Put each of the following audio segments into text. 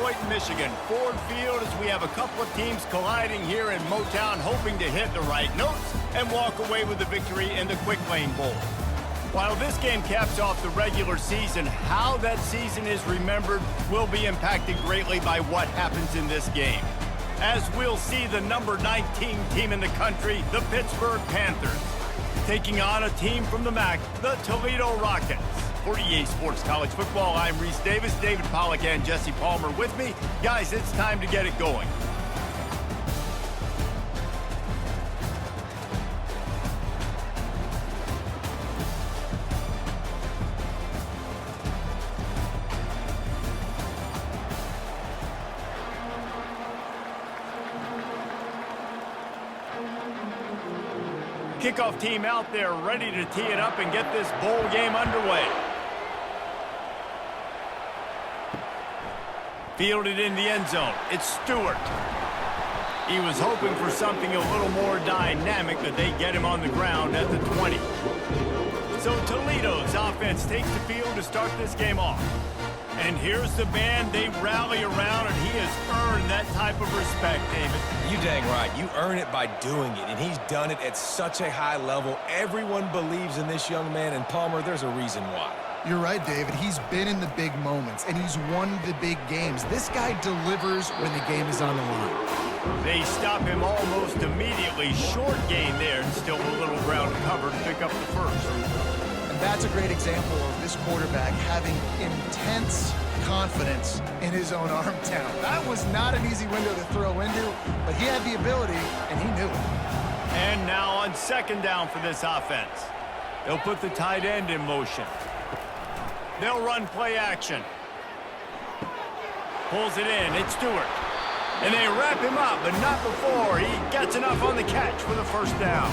Detroit, Michigan. Ford Field as we have a couple of teams colliding here in Motown, hoping to hit the right notes and walk away with the victory in the Quick Lane Bowl. While this game caps off the regular season, how that season is remembered will be impacted greatly by what happens in this game. As we'll see the number 19 team in the country, the Pittsburgh Panthers, taking on a team from the MAC, the Toledo Rockets. For EA Sports College Football, I'm Reese Davis, David Pollack, and Jesse Palmer with me. Guys, it's time to get it going. Kickoff team out there ready to tee it up and get this bowl game underway. Fielded in the end zone. It's Stewart. He was hoping for something a little more dynamic, but they get him on the ground at the 20. So Toledo's offense takes the field to start this game off. And here's the band they rally around, and he has earned that type of respect, David. You dang right. You earn it by doing it, and he's done it at such a high level. Everyone believes in this young man, and Palmer, there's a reason why. You're right, David. He's been in the big moments, and he's won the big games. This guy delivers when the game is on the line. They stop him almost immediately. Short gain there, and still a little ground cover to pick up the first. And that's a great example of this quarterback having intense confidence in his own arm talent. That was not an easy window to throw into, but he had the ability, and he knew it. And now on second down for this offense. They'll put the tight end in motion. They'll run play action. Pulls it in. It's Stewart. And they wrap him up, but not before he gets enough on the catch for the first down.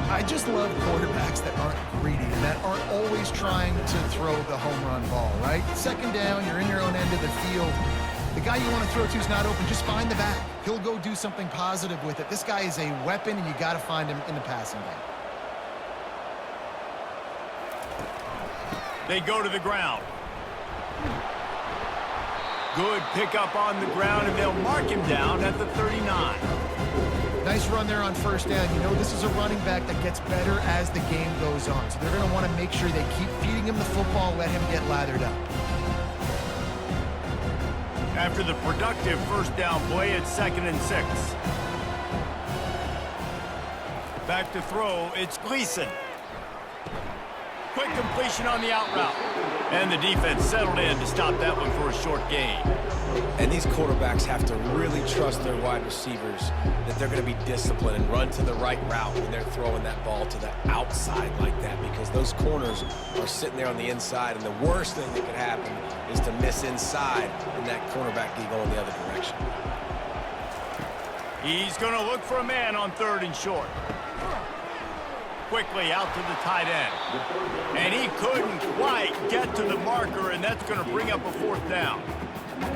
I just love quarterbacks that aren't greedy and that aren't always trying to throw the home run ball, right? Second down, you're in your own end of the field. The guy you want to throw to is not open. Just find the back. He'll go do something positive with it. This guy is a weapon, and you got to find him in the passing game. They go to the ground. Good pickup on the ground, and they'll mark him down at the 39. Nice run there on first down. You know, this is a running back that gets better as the game goes on. So they're going to want to make sure they keep feeding him the football, let him get lathered up. After the productive first down play, it's 2nd and 6. Back to throw, it's Gleason. Quick completion on the out route. And the defense settled in to stop that one for a short gain. And these quarterbacks have to really trust their wide receivers that they're going to be disciplined and run to the right route when they're throwing that ball to the outside like that, because those corners are sitting there on the inside, and the worst thing that could happen is to miss inside and that cornerback be going the other direction. He's going to look for a man on 3rd and short. Quickly out to the tight end. And he couldn't quite get to the marker, and that's going to bring up a 4th down.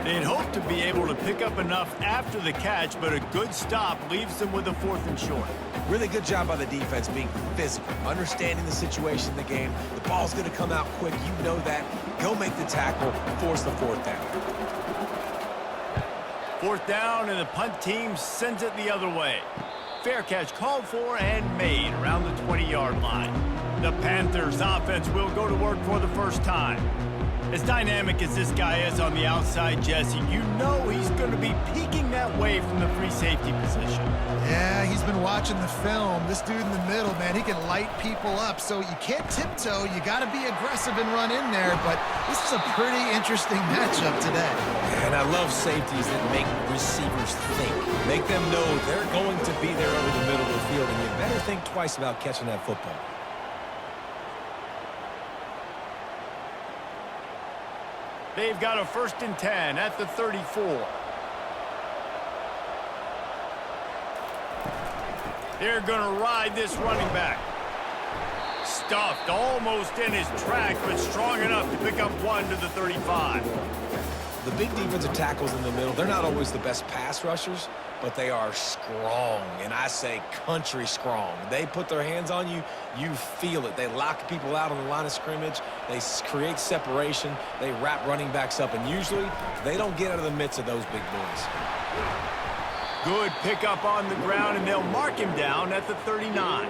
They'd hoped to be able to pick up enough after the catch, but a good stop leaves them with a 4th and short. Really good job by the defense being physical, understanding the situation in the game. The ball's going to come out quick. You know that. Go make the tackle, force the 4th down. 4th down, and the punt team sends it the other way. Fair catch called for and made around the 20-yard line. The Panthers offense will go to work for the first time. As dynamic as this guy is on the outside, Jesse, you know he's going to be peeking that way from the free safety position. Yeah, he's been watching the film. This dude in the middle, man, he can light people up. So you can't tiptoe. You got to be aggressive and run in there. But this is a pretty interesting matchup today. And I love safeties that make receivers think. Make them know they're going to be there over the middle of the field, and you better think twice about catching that football. They've got a 1st and 10 at the 34. They're going to ride this running back. Stuffed almost in his track, but strong enough to pick up 1 to the 35. The big defensive tackles in the middle, they're not always the best pass rushers, but they are strong, and I say country strong. They put their hands on you, you feel it. They lock people out on the line of scrimmage. They create separation. They wrap running backs up, and usually they don't get out of the midst of those big boys. Good pickup on the ground, and they'll mark him down at the 39.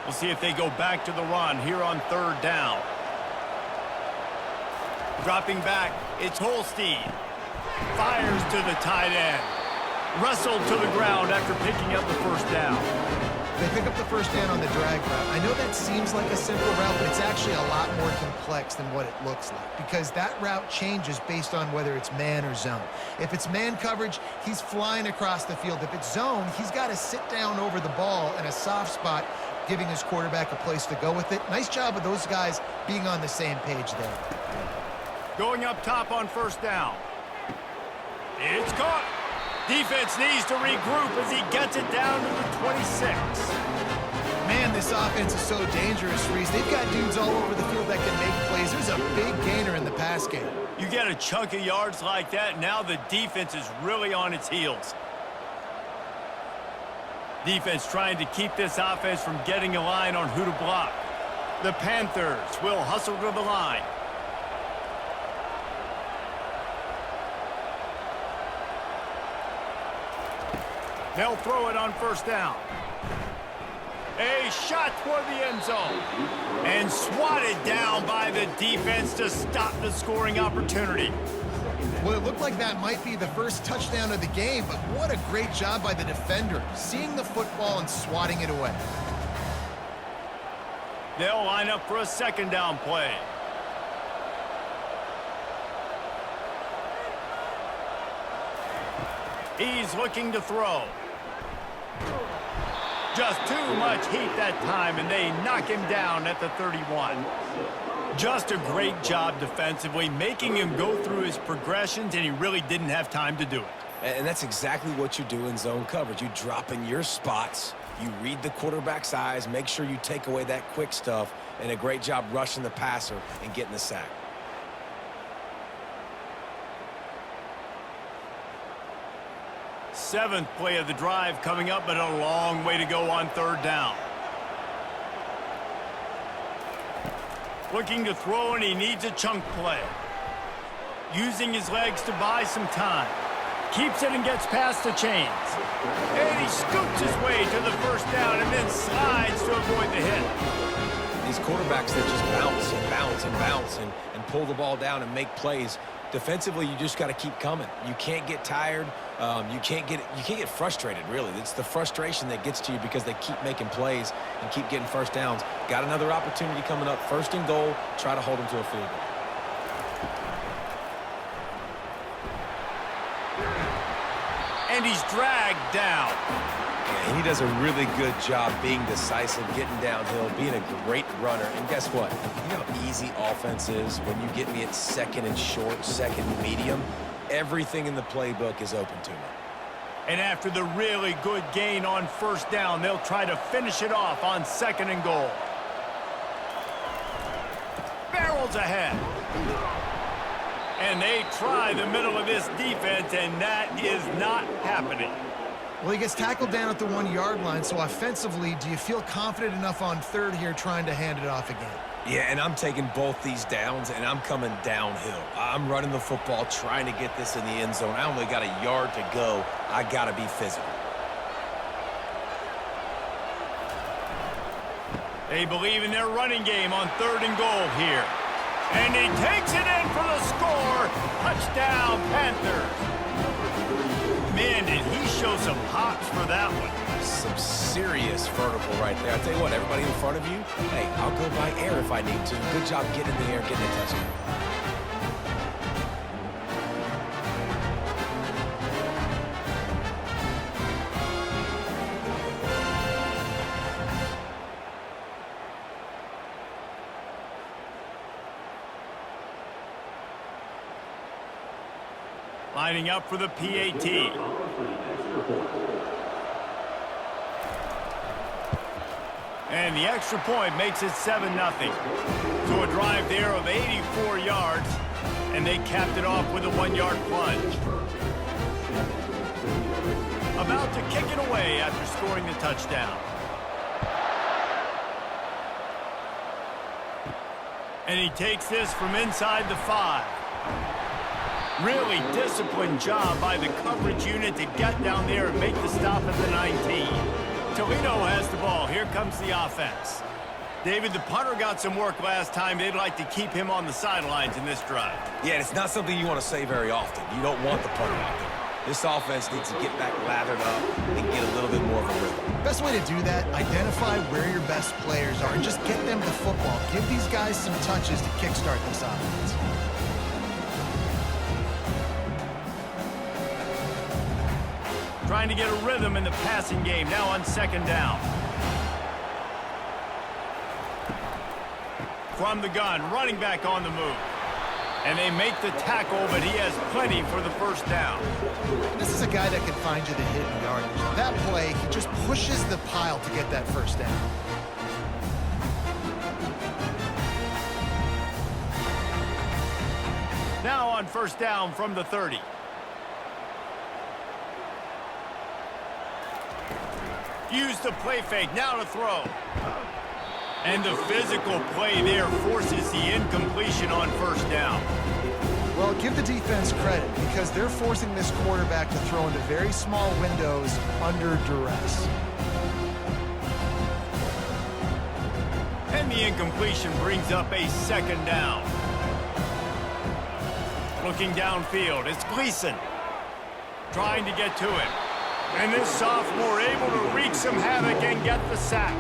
We'll see if they go back to the run here on 3rd down. Dropping back, it's Holstein. Fires to the tight end. Wrestled to the ground after picking up the 1st down. They pick up the 1st down on the drag route. I know that seems like a simple route, but it's actually a lot more complex than what it looks like, because that route changes based on whether it's man or zone. If it's man coverage, he's flying across the field. If it's zone, he's got to sit down over the ball in a soft spot, giving his quarterback a place to go with it. Nice job of those guys being on the same page there. Going up top on 1st down. It's caught. Defense needs to regroup as he gets it down to the 26. Man, this offense is so dangerous, Reese. They've got dudes all over the field that can make plays. There's a big gainer in the pass game. You get a chunk of yards like that, now the defense is really on its heels. Defense trying to keep this offense from getting a line on who to block. The Panthers will hustle to the line. They'll throw it on 1st down. A shot toward the end zone. And swatted down by the defense to stop the scoring opportunity. Well, it looked like that might be the first touchdown of the game, but what a great job by the defender, seeing the football and swatting it away. They'll line up for a 2nd down play. He's looking to throw. Just too much heat that time, and they knock him down at the 31. Just a great job defensively, making him go through his progressions, and he really didn't have time to do it. And that's exactly what you do in zone coverage. You drop in your spots, you read the quarterback's eyes, make sure you take away that quick stuff, and a great job rushing the passer and getting the sack. Seventh play of the drive coming up, but a long way to go on 3rd down. Looking to throw, and he needs a chunk play. Using his legs to buy some time. Keeps it and gets past the chains. And he scoots his way to the 1st down and then slides to avoid the hit. These quarterbacks that just bounce and bounce and bounce and pull the ball down and make plays. Defensively, you just got to keep coming. You can't get tired. You can't get frustrated, really. It's the frustration that gets to you because they keep making plays and keep getting 1st downs. Got another opportunity coming up. 1st and goal. Try to hold them to a field goal. And he's dragged down. Yeah, he does a really good job being decisive, getting downhill, being a great runner. And guess what? You know how easy offense is when you get me at 2nd and short, 2nd and medium. Everything in the playbook is open to me. And after the really good gain on 1st down, they'll try to finish it off on 2nd and goal. Barrels ahead. And they try the middle of this defense, and that is not happening. Well, he gets tackled down at the 1-yard line, so offensively, do you feel confident enough on 3rd here trying to hand it off again? Yeah, and I'm taking both these downs, and I'm coming downhill. I'm running the football, trying to get this in the end zone. I only got a yard to go. I got to be physical. They believe in their running game on 3rd and goal here. And he takes it in for the score. Touchdown, Panthers. Man, did he show some hops for that one. Some serious vertical right there. I tell you what, everybody in front of you, hey, I'll go by air if I need to. Good job getting in the air, getting a touchdown. Lining up for the PAT. And the extra point makes it 7-0. So a drive there of 84 yards, and they capped it off with a 1-yard plunge. About to kick it away after scoring the touchdown. And he takes this from inside the 5. Really disciplined job by the coverage unit to get down there and make the stop at the 19. Toledo has the ball. Here comes the offense. David, the punter got some work last time. They'd like to keep him on the sidelines in this drive. Yeah, it's not something you want to say very often. You don't want the punter out there. This offense needs to get back lathered up and get a little bit more of a rhythm. Best way to do that, identify where your best players are and just get them the football. Give these guys some touches to kickstart this offense. Trying to get a rhythm in the passing game now on 2nd down. From the gun, running back on the move. And they make the tackle, but he has plenty for the 1st down. This is a guy that can find you the hidden yardage. That play, he just pushes the pile to get that 1st down. Now on 1st down from the 30. Use the play fake, now to throw. And the physical play there forces the incompletion on 1st down. Well, give the defense credit because they're forcing this quarterback to throw into very small windows under duress. And the incompletion brings up a 2nd down. Looking downfield, it's Gleason trying to get to it. And this sophomore able to wreak some havoc and get the sack.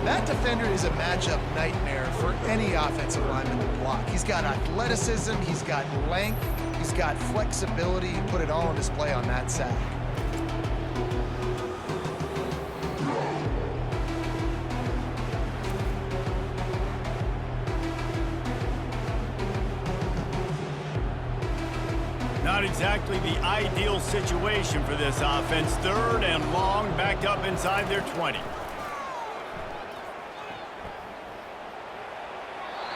That defender is a matchup nightmare for any offensive lineman to block. He's got athleticism, he's got length, he's got flexibility. He put it all on display on that sack. Not exactly the ideal situation for this offense. 3rd and long, backed up inside their 20.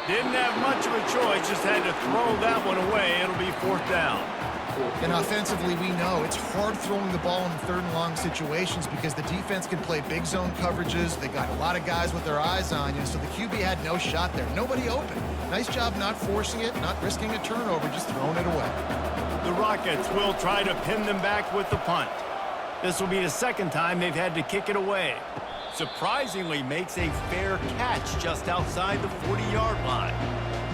Didn't have much of a choice, just had to throw that one away. It'll be 4th down. And offensively, we know it's hard throwing the ball in 3rd and long situations because the defense can play big zone coverages. They got a lot of guys with their eyes on you, so the QB had no shot there. Nobody open. Nice job not forcing it, not risking a turnover, just throwing it away. The Rockets will try to pin them back with the punt. This will be the 2nd time they've had to kick it away. Surprisingly makes a fair catch just outside the 40-yard line.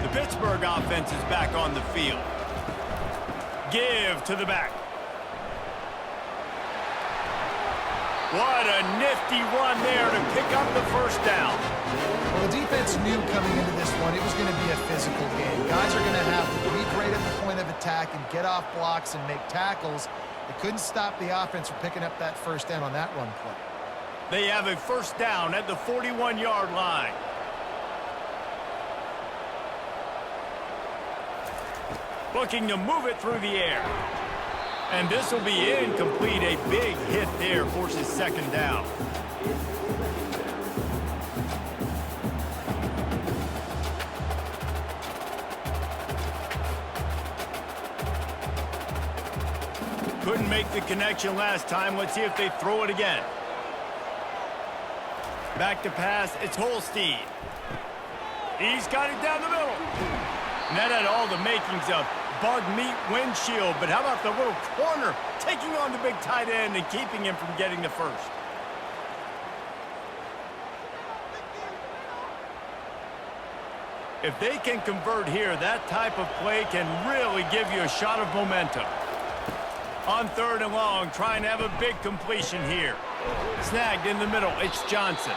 The Pittsburgh offense is back on the field. Give to the back. What a nifty run there to pick up the 1st down. Well, the defense knew coming into this one it was going to be a physical game. Guys are going to have to be great at the point of attack and get off blocks and make tackles. They couldn't stop the offense from picking up that 1st down on that run play. They have a 1st down at the 41-yard line. Looking to move it through the air. And this will be incomplete. A big hit there forces 2nd down. Couldn't make the connection last time. Let's see if they throw it again. Back to pass, it's Holstein. He's got it down the middle. And that had all the makings of bug meat windshield, but how about the little corner taking on the big tight end and keeping him from getting the 1st? If they can convert here, that type of play can really give you a shot of momentum. On 3rd and long, trying to have a big completion here. Snagged in the middle, it's Johnson.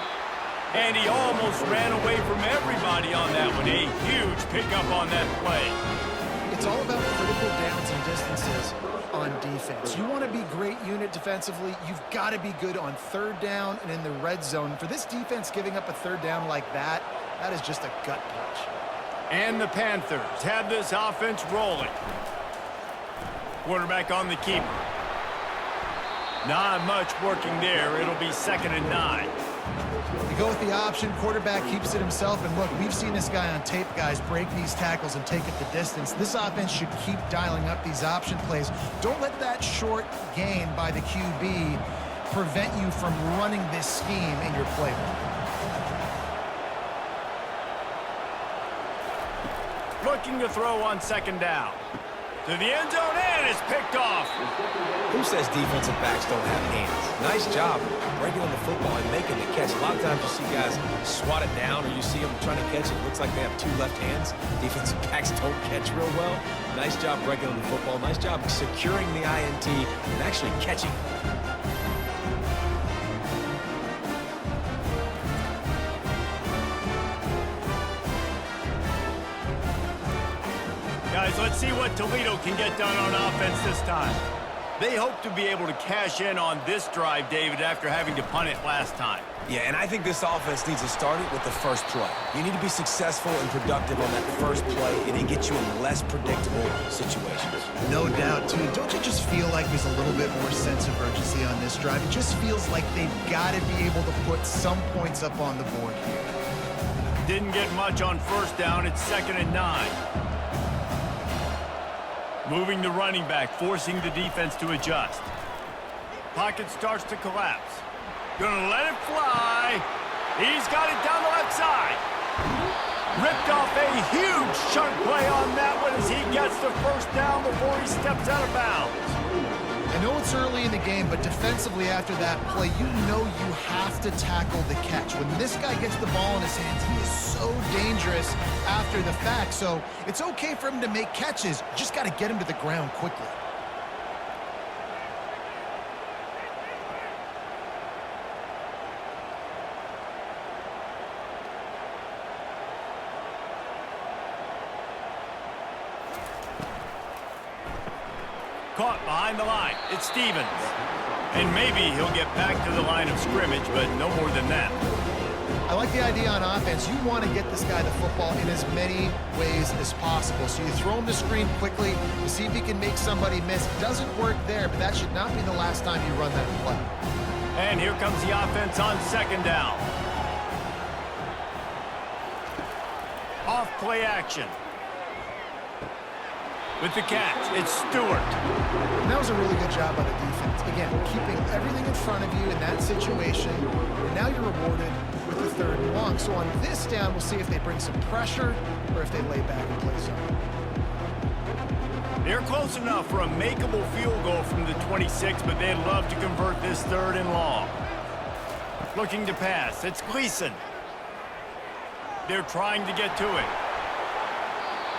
And he almost ran away from everybody on that one. A huge pickup on that play. It's all about critical downs and distances on defense. You want to be great unit defensively, you've got to be good on 3rd down and in the red zone. For this defense giving up a 3rd down like that, that is just a gut punch. And the Panthers have this offense rolling. Quarterback on the keeper. Not much working there. It'll be 2nd and 9. You go with the option, quarterback keeps it himself, and look, we've seen this guy on tape, guys, break these tackles and take it the distance. This offense should keep dialing up these option plays. Don't let that short gain by the QB prevent you from running this scheme in your playbook. Looking to throw on 2nd down. To the end zone, and it's picked off. Who says defensive backs don't have hands? Nice job breaking on the football and making the catch. A lot of times you see guys swat it down or you see them trying to catch it. It looks like they have 2 left hands. Defensive backs don't catch real well. Nice job breaking on the football. Nice job securing the INT and actually catching. Guys, let's see what Toledo can get done on offense this time. They hope to be able to cash in on this drive, David, after having to punt it last time. Yeah, and I think this offense needs to start it with the first play. You need to be successful and productive on that first play, and it gets you in less predictable situations. No doubt, too. Don't you just feel like there's a little bit more sense of urgency on this drive? It just feels like they've got to be able to put some points up on the board here. Didn't get much on 1st down. It's 2nd and 9. Moving the running back, forcing the defense to adjust. Pocket starts to collapse. Gonna let it fly. He's got it down the left side. Ripped off a huge chunk play on that one as he gets the 1st down before he steps out of bounds. I know it's early in the game, but defensively after that play, you know you have to tackle the catch. When this guy gets the ball in his hands, he is so dangerous after the fact. So it's okay for him to make catches. You just got to get him to the ground quickly. Caught behind the line. It's Stevens. And maybe he'll get back to the line of scrimmage, but no more than that. I like the idea on offense. You want to get this guy the football in as many ways as possible. So you throw him the screen quickly to see if he can make somebody miss. Doesn't work there, but that should not be the last time you run that play. And here comes the offense on 2nd down. Off play action. With the catch, it's Stewart. And that was a really good job by the defense. Again, keeping everything in front of you in that situation. And now you're rewarded with the 3rd and long. So on this down, we'll see if they bring some pressure or if they lay back and play zone. They're close enough for a makeable field goal from the 26, but they'd love to convert this 3rd and long. Looking to pass, it's Gleason. They're trying to get to it.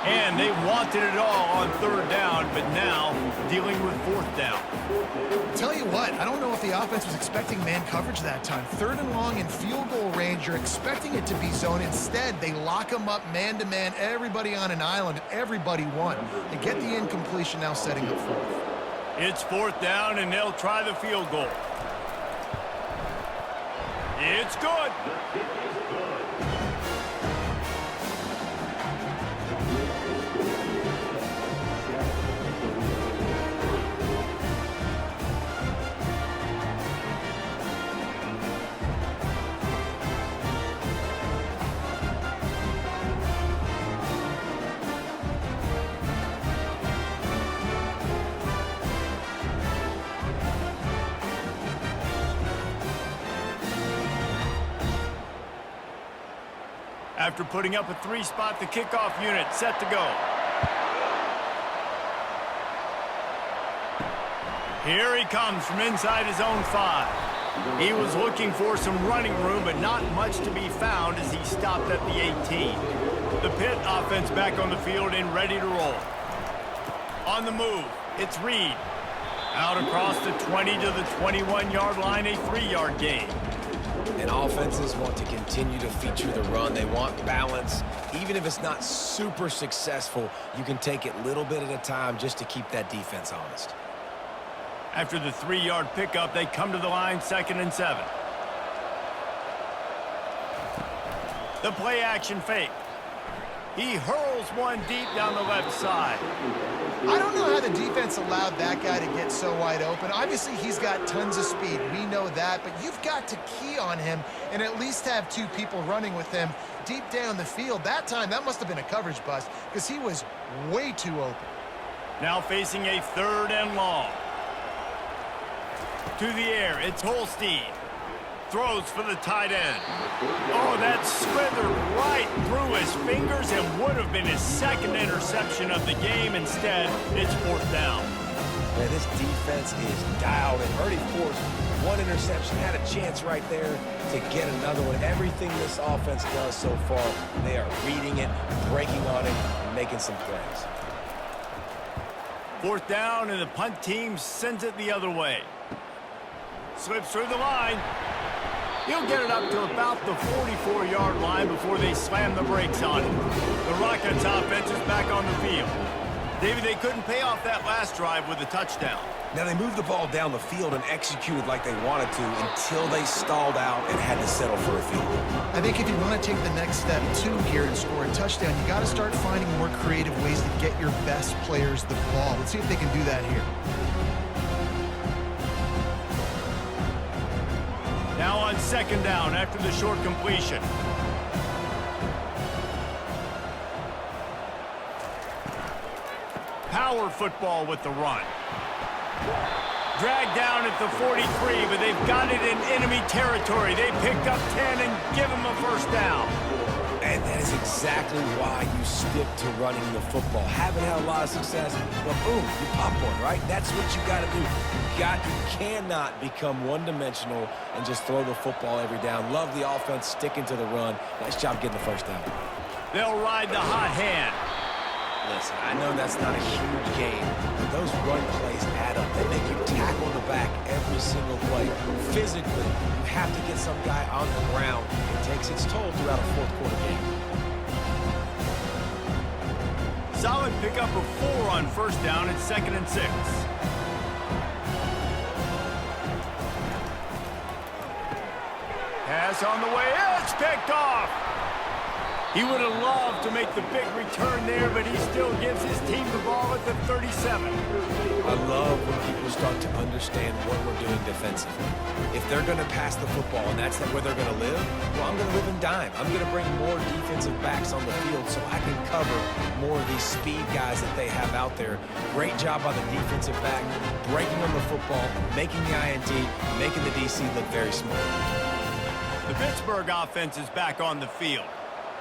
And they wanted it all on 3rd down, but now dealing with 4th down. Tell you what, I don't know if the offense was expecting man coverage that time. 3rd and long in field goal range, you're expecting it to be zone. Instead, they lock them up man-to-man, everybody on an island, and everybody won. They get the incompletion now setting up 4th. It's 4th down, and they'll try the field goal. It's good. After putting up a 3-spot, the kickoff unit set to go. Here he comes from inside his own 5. He was looking for some running room, but not much to be found as he stopped at the 18. The Pitt offense back on the field and ready to roll. On the move, it's Reed. Out across the 20 to the 21-yard line, a 3-yard gain. And offenses want to continue to feature the run. They want balance. Even if it's not super successful, you can take it little bit at a time just to keep that defense honest. After the 3-yard pickup, they come to the line, 2nd and 7. The play action fake. He hurls one deep down the left side. I don't know how the defense allowed that guy to get so wide open. Obviously, he's got tons of speed. We know that, but you've got to key on him and at least have two people running with him deep down the field. That time, that must have been a coverage bust because he was way too open. Now facing a 3rd and long. To the air, it's Holstein. Throws for the tight end. Oh, that slithered right through his fingers and would have been his 2nd interception of the game. Instead, it's 4th down. Man, this defense is dialed in. Already forced one interception, had a chance right there to get another one. Everything this offense does so far, they are reading it, breaking on it, and making some plays. 4th down, and the punt team sends it the other way. Slips through the line. He'll get it up to about the 44-yard line before they slam the brakes on him. The Rockets offense is back on the field. David, they couldn't pay off that last drive with a touchdown. Now, they moved the ball down the field and executed like they wanted to until they stalled out and had to settle for a field goal. I think if you want to take the next step too here and score a touchdown, you got to start finding more creative ways to get your best players the ball. Let's see if they can do that here. Now on 2nd down after the short completion. Power football with the run. Dragged down at the 43, but they've got it in enemy territory. They picked up 10 and give him a 1st down. And that is exactly why you stick to running the football. Haven't had a lot of success, but boom, you pop one, right? That's what you got to do. You cannot become one-dimensional and just throw the football every down. Love the offense, sticking to the run. Nice job getting the 1st down. They'll ride the hot hand. Listen, I know that's not a huge game, but those run plays add up. They make you tackle the back every single play. Physically, you have to get some guy on the ground. It takes its toll throughout a 4th quarter game. Solid pickup of 4 on 1st down at 2nd and 6. Pass on the way. It's picked off. He would have loved to make the big return there, but he still gives his team the ball at the 37. I love when people start to understand what we're doing defensively. If they're going to pass the football and that's where they're going to live, well, I'm going to live in dime. I'm going to bring more defensive backs on the field so I can cover more of these speed guys that they have out there. Great job by the defensive back, breaking on the football, making the INT, making the DC look very smart. The Pittsburgh offense is back on the field.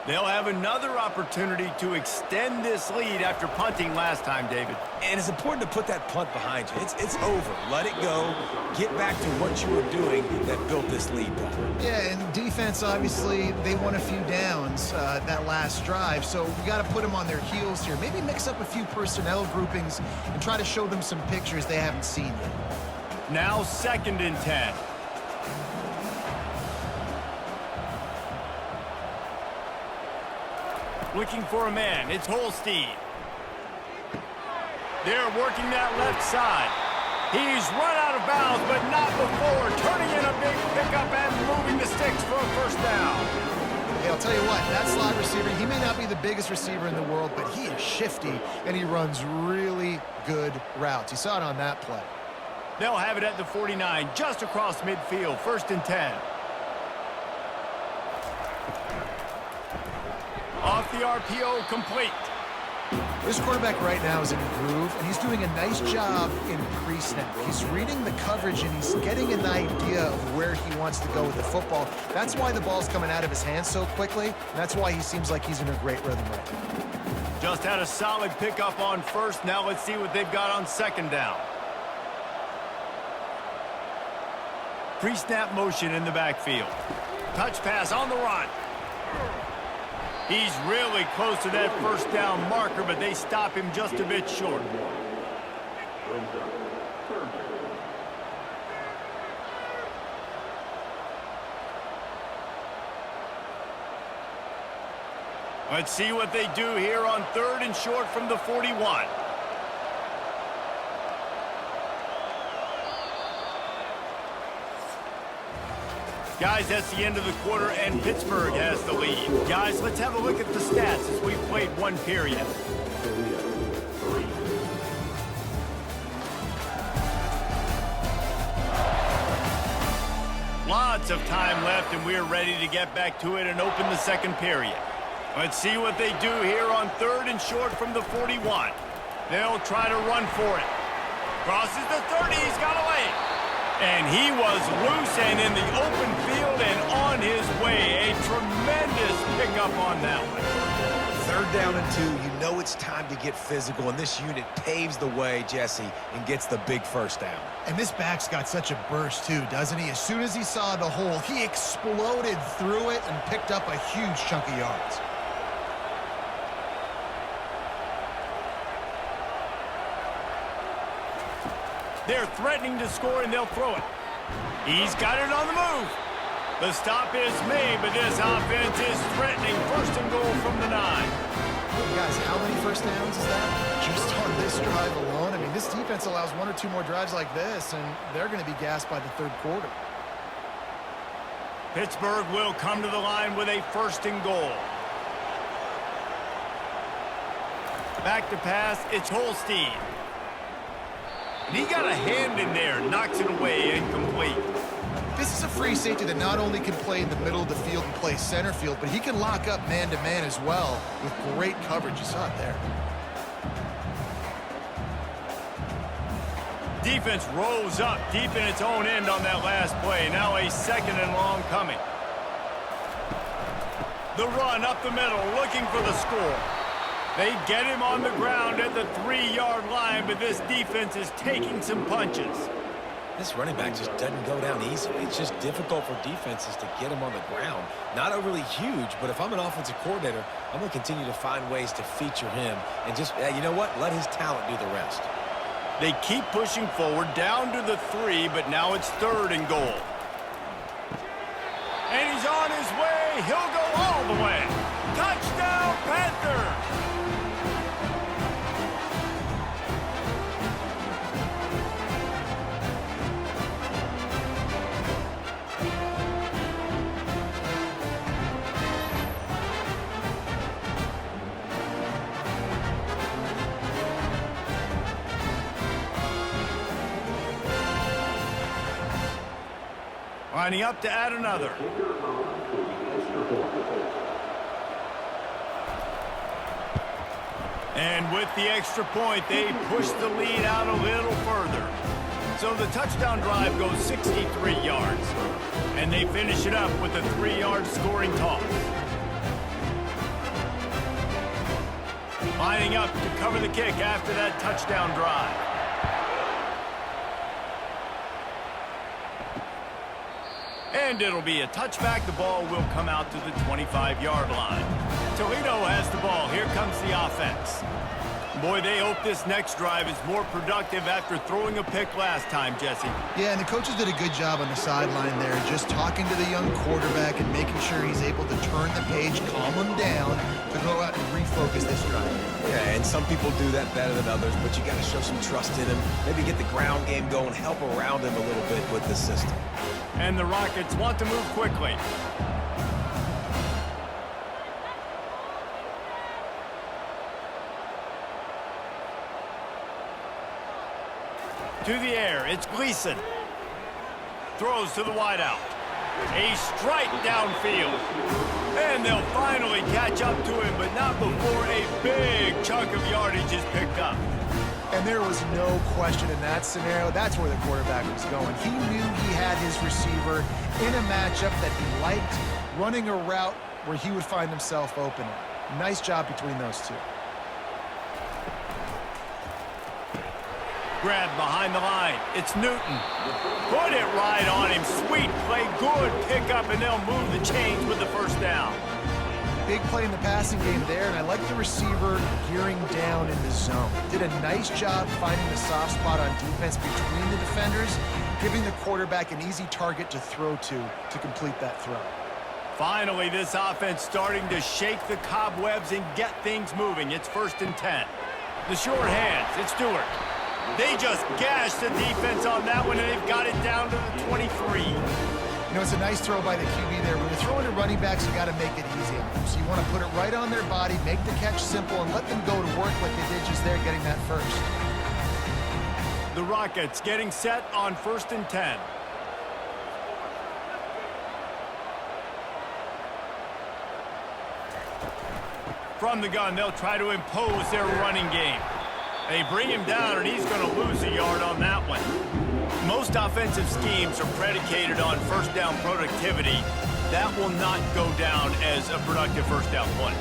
They'll have another opportunity to extend this lead after punting last time, David. And it's important to put that punt behind you. It's over. Let it go. Get back to what you were doing that built this lead, Paul. Yeah, and defense, obviously, they won a few downs that last drive, so we got to put them on their heels here. Maybe mix up a few personnel groupings and try to show them some pictures they haven't seen yet. Now 2nd and 10. Looking for a man. It's Holstein. They're working that left side. He's run out of bounds, but not before. Turning in a big pickup and moving the sticks for a 1st down. Hey, I'll tell you what, that slot receiver, he may not be the biggest receiver in the world, but he is shifty, and he runs really good routes. You saw it on that play. They'll have it at the 49, just across midfield. 1st and 10. Off the RPO, complete. This quarterback right now is in a groove, and he's doing a nice job in pre-snap. He's reading the coverage, and he's getting an idea of where he wants to go with the football. That's why the ball's coming out of his hands so quickly, and that's why he seems like he's in a great rhythm right now. Just had a solid pickup on 1st. Now let's see what they've got on 2nd down. Pre-snap motion in the backfield. Touch pass on the run. He's really close to that 1st down marker, but they stop him just a bit short. Let's see what they do here on 3rd and short from the 41. Guys, that's the end of the quarter, and Pittsburgh has the lead. Guys, let's have a look at the stats as we've played one period. Lots of time left, and we're ready to get back to it and open the second period. Let's see what they do here on 3rd and short from the 41. They'll try to run for it. Crosses the 30, he's got away. And he was loose and in the open field and on his way. A tremendous pickup on that one. 3rd down and 2, you know it's time to get physical, and this unit paves the way, Jesse, and gets the big first down. And this back's got such a burst, too, doesn't he? As soon as he saw the hole, he exploded through it and picked up a huge chunk of yards. They're threatening to score, and they'll throw it. He's got it on the move. The stop is made, but this offense is threatening. 1st and goal from the 9. Guys, how many first downs is that? Just on this drive alone? I mean, this defense allows 1 or 2 more drives like this, and they're going to be gassed by the 3rd quarter. Pittsburgh will come to the line with a 1st and goal. Back to pass, it's Holstein. And he got a hand in there, knocks it away, incomplete. This is a free safety that not only can play in the middle of the field and play center field, but he can lock up man-to-man as well with great coverage. You saw it there. Defense rose up deep in its own end on that last play. Now a 2nd and long coming. The run up the middle, looking for the score. They get him on the ground at the 3-yard line, but this defense is taking some punches. This running back just doesn't go down easily. It's just difficult for defenses to get him on the ground. Not overly huge, but if I'm an offensive coordinator, I'm going to continue to find ways to feature him and just, you know what, let his talent do the rest. They keep pushing forward down to the 3, but now it's 3rd and goal. And he's on his way. He'll go all the way. Touchdown, Panthers! Lining up to add another. And with the extra point, they push the lead out a little further. So the touchdown drive goes 63 yards. And they finish it up with a 3-yard scoring toss. Lining up to cover the kick after that touchdown drive. And it'll be a touchback. The ball will come out to the 25-yard line. Toledo has the ball. Here comes the offense. Boy, they hope this next drive is more productive after throwing a pick last time, Jesse. Yeah, and the coaches did a good job on the sideline there, just talking to the young quarterback and making sure he's able to turn the page, calm him down, to go out and refocus this drive. Yeah, and some people do that better than others, but you got to show some trust in him. Maybe get the ground game going, help around him a little bit with the system. And the Rockets want to move quickly. To the air, it's Gleason. Throws to the wideout. A strike downfield. And they'll finally catch up to him, but not before a big chunk of yardage is picked up. And there was no question in that scenario. That's where the quarterback was going. He knew he had his receiver in a matchup that he liked, running a route where he would find himself open. Nice job between those two. Grab behind the line. It's Newton. Put it right on him. Sweet play. Good pickup, and they'll move the chains with the first down. Big play in the passing game there, and I like the receiver gearing down in the zone. Did a nice job finding the soft spot on defense between the defenders, giving the quarterback an easy target to throw to complete that throw. Finally, this offense starting to shake the cobwebs and get things moving. It's 1st and 10. The short hands. It's Stewart. They just gashed the defense on that one, and they've got it down to the 23. You know, it's a nice throw by the QB there. When you're throwing to running backs, you got to make it easy on them. So you want to put it right on their body, make the catch simple, and let them go to work like they did just there, getting that first. The Rockets getting set on 1st and 10. From the gun, they'll try to impose their running game. They bring him down, and he's going to lose a yard on that one. Most offensive schemes are predicated on first down productivity. That will not go down as a productive first down play.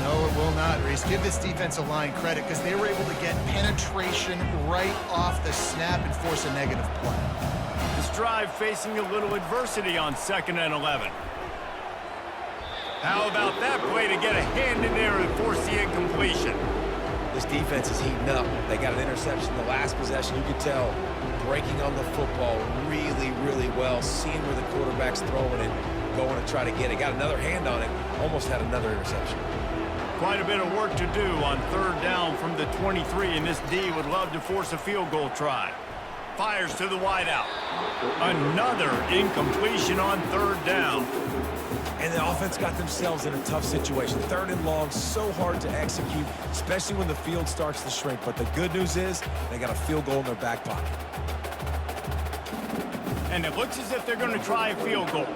No, it will not, Reese. Give this defensive line credit because they were able to get penetration right off the snap and force a negative play. This drive facing a little adversity on 2nd and 11. How about that play to get a hand in there and force the incompletion? This defense is heating up. They got an interception the last possession. You could tell breaking on the football really, really well, seeing where the quarterback's throwing it, going to try to get it. Got another hand on it, almost had another interception. Quite a bit of work to do on 3rd down from the 23, and this D would love to force a field goal try. Fires to the wideout. Another incompletion on 3rd down. And the offense got themselves in a tough situation. 3rd and long, so hard to execute, especially when the field starts to shrink. But the good news is they got a field goal in their back pocket. And it looks as if they're going to try a field goal.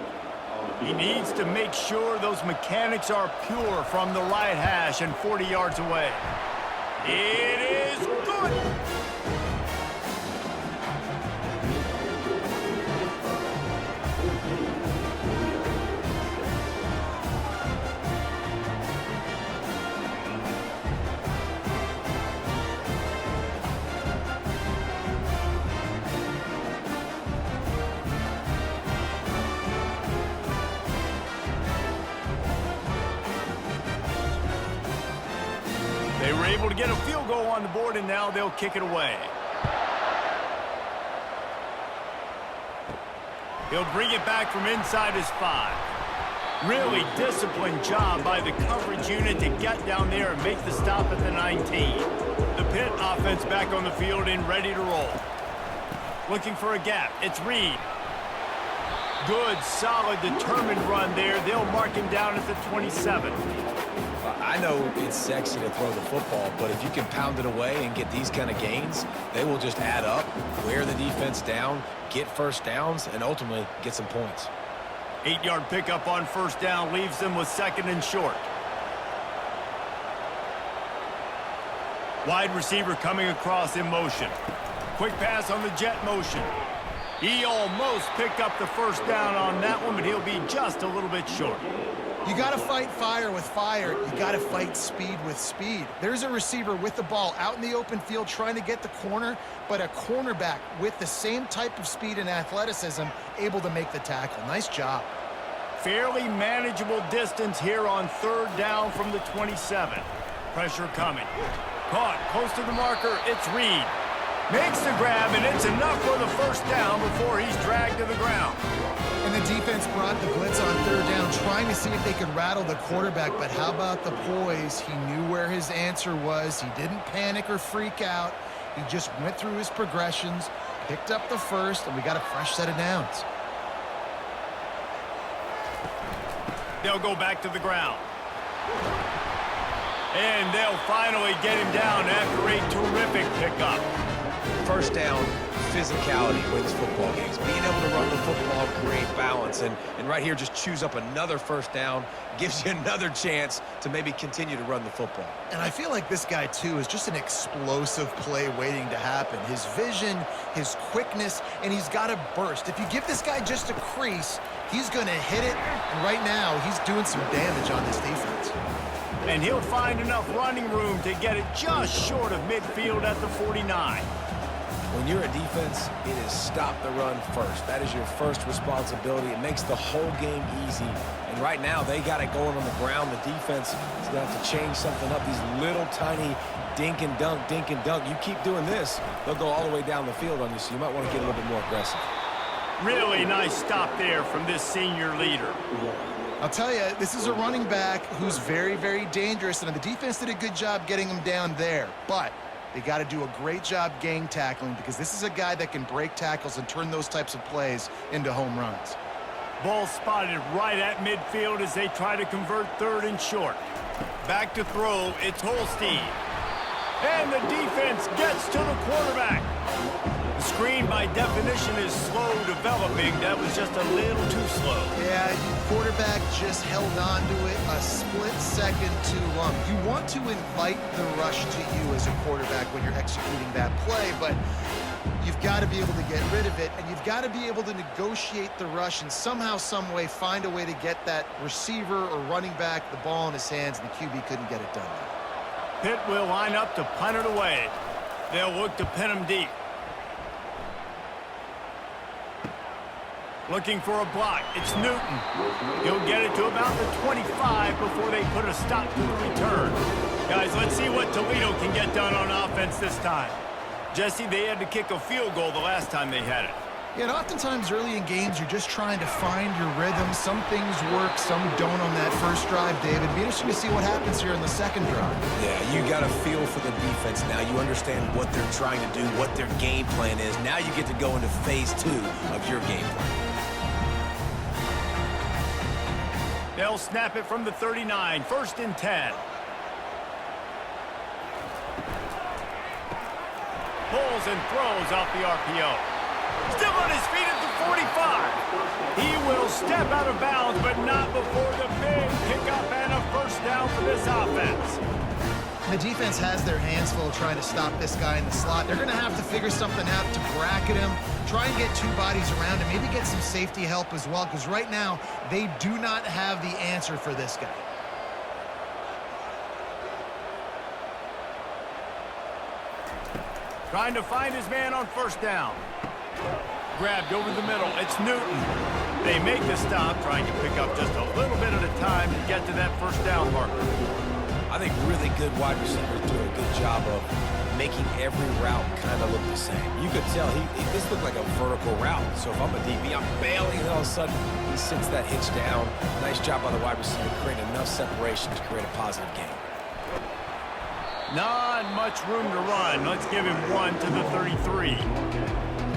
He needs to make sure those mechanics are pure from the right hash and 40 yards away. It is good. They were able to get a field goal on the board, and now they'll kick it away. He'll bring it back from inside his 5. Really disciplined job by the coverage unit to get down there and make the stop at the 19. The Pitt offense back on the field and ready to roll. Looking for a gap. It's Reed. Good, solid, determined run there. They'll mark him down at the 27. I know it's sexy to throw the football, but if you can pound it away and get these kind of gains, they will just add up, wear the defense down, get first downs, and ultimately get some points. 8-yard pickup on 1st down leaves them with 2nd and short. Wide receiver coming across in motion. Quick pass on the jet motion. He almost picked up the first down on that one, but he'll be just a little bit short. You got to fight fire with fire. You got to fight speed with speed. There's a receiver with the ball out in the open field trying to get the corner, but a cornerback with the same type of speed and athleticism able to make the tackle. Nice job. Fairly manageable distance here on 3rd down from the 27. Pressure coming. Caught close to the marker. It's Reed. Makes the grab, and it's enough for the first down before he's dragged to the ground. And the defense brought the blitz on 3rd down, trying to see if they could rattle the quarterback. But how about the poise? He knew where his answer was. He didn't panic or freak out. He just went through his progressions, picked up the first, and we got a fresh set of downs. They'll go back to the ground. And they'll finally get him down after a terrific pickup. First down, physicality wins football games. Being able to run the football, create balance, and right here just choose up another first down, gives you another chance to maybe continue to run the football. And I feel like this guy, too, is just an explosive play waiting to happen. His vision, his quickness, and he's got a burst. If you give this guy just a crease, he's going to hit it, and right now he's doing some damage on this defense. And he'll find enough running room to get it just short of midfield at the 49. When you're a defense, it is stop the run first. That is your first responsibility. It makes the whole game easy. And right now, they got it going on the ground. The defense is going to have to change something up. These little tiny dink and dunk, dink and dunk. You keep doing this, they'll go all the way down the field on you, so you might want to get a little bit more aggressive. Really nice stop there from this senior leader. I'll tell you, this is a running back who's very, very dangerous, and the defense did a good job getting him down there. But they got to do a great job gang tackling because this is a guy that can break tackles and turn those types of plays into home runs. Ball spotted right at midfield as they try to convert third and short. Back to throw, it's Holstein. And the defense gets to the quarterback. The screen, by definition, is slow developing. That was just a little too slow. Yeah, quarterback just held on to it a split second too long. You want to invite the rush to you as a quarterback when you're executing that play, but you've got to be able to get rid of it, and you've got to be able to negotiate the rush and somehow, some way, find a way to get that receiver or running back the ball in his hands, and the QB couldn't get it done. Pitt will line up to punt it away. They'll look to pin him deep. Looking for a block. It's Newton. He'll get it to about the 25 before they put a stop to the return. Guys, let's see what Toledo can get done on offense this time. Jesse, they had to kick a field goal the last time they had it. Yeah, and oftentimes early in games, you're just trying to find your rhythm. Some things work, some don't on that first drive, David. Be interesting to see what happens here in the second drive. Yeah, you got a feel for the defense now. You understand what they're trying to do, what their game plan is. Now you get to go into phase 2 of your game plan. They'll snap it from the 39, 1st and 10. Pulls and throws off the RPO. Still on his feet at the 45. He will step out of bounds, but not before the big pickup and a first down for this offense. The defense has their hands full trying to stop this guy in the slot. They're going to have to figure something out to bracket him, try and get two bodies around him, maybe get some safety help as well, because right now they do not have the answer for this guy. Trying to find his man on first down. Grabbed over the middle. It's Newton. They make the stop, trying to pick up just a little bit at a time to get to that first down marker. I think really good wide receivers do a good job of making every route kind of look the same. You could tell this looked like a vertical route. So if I'm a DB, I'm bailing, and all of a sudden he sits that hitch down. Nice job by the wide receiver, creating enough separation to create a positive game. Not much room to run. Let's give him one to the 33.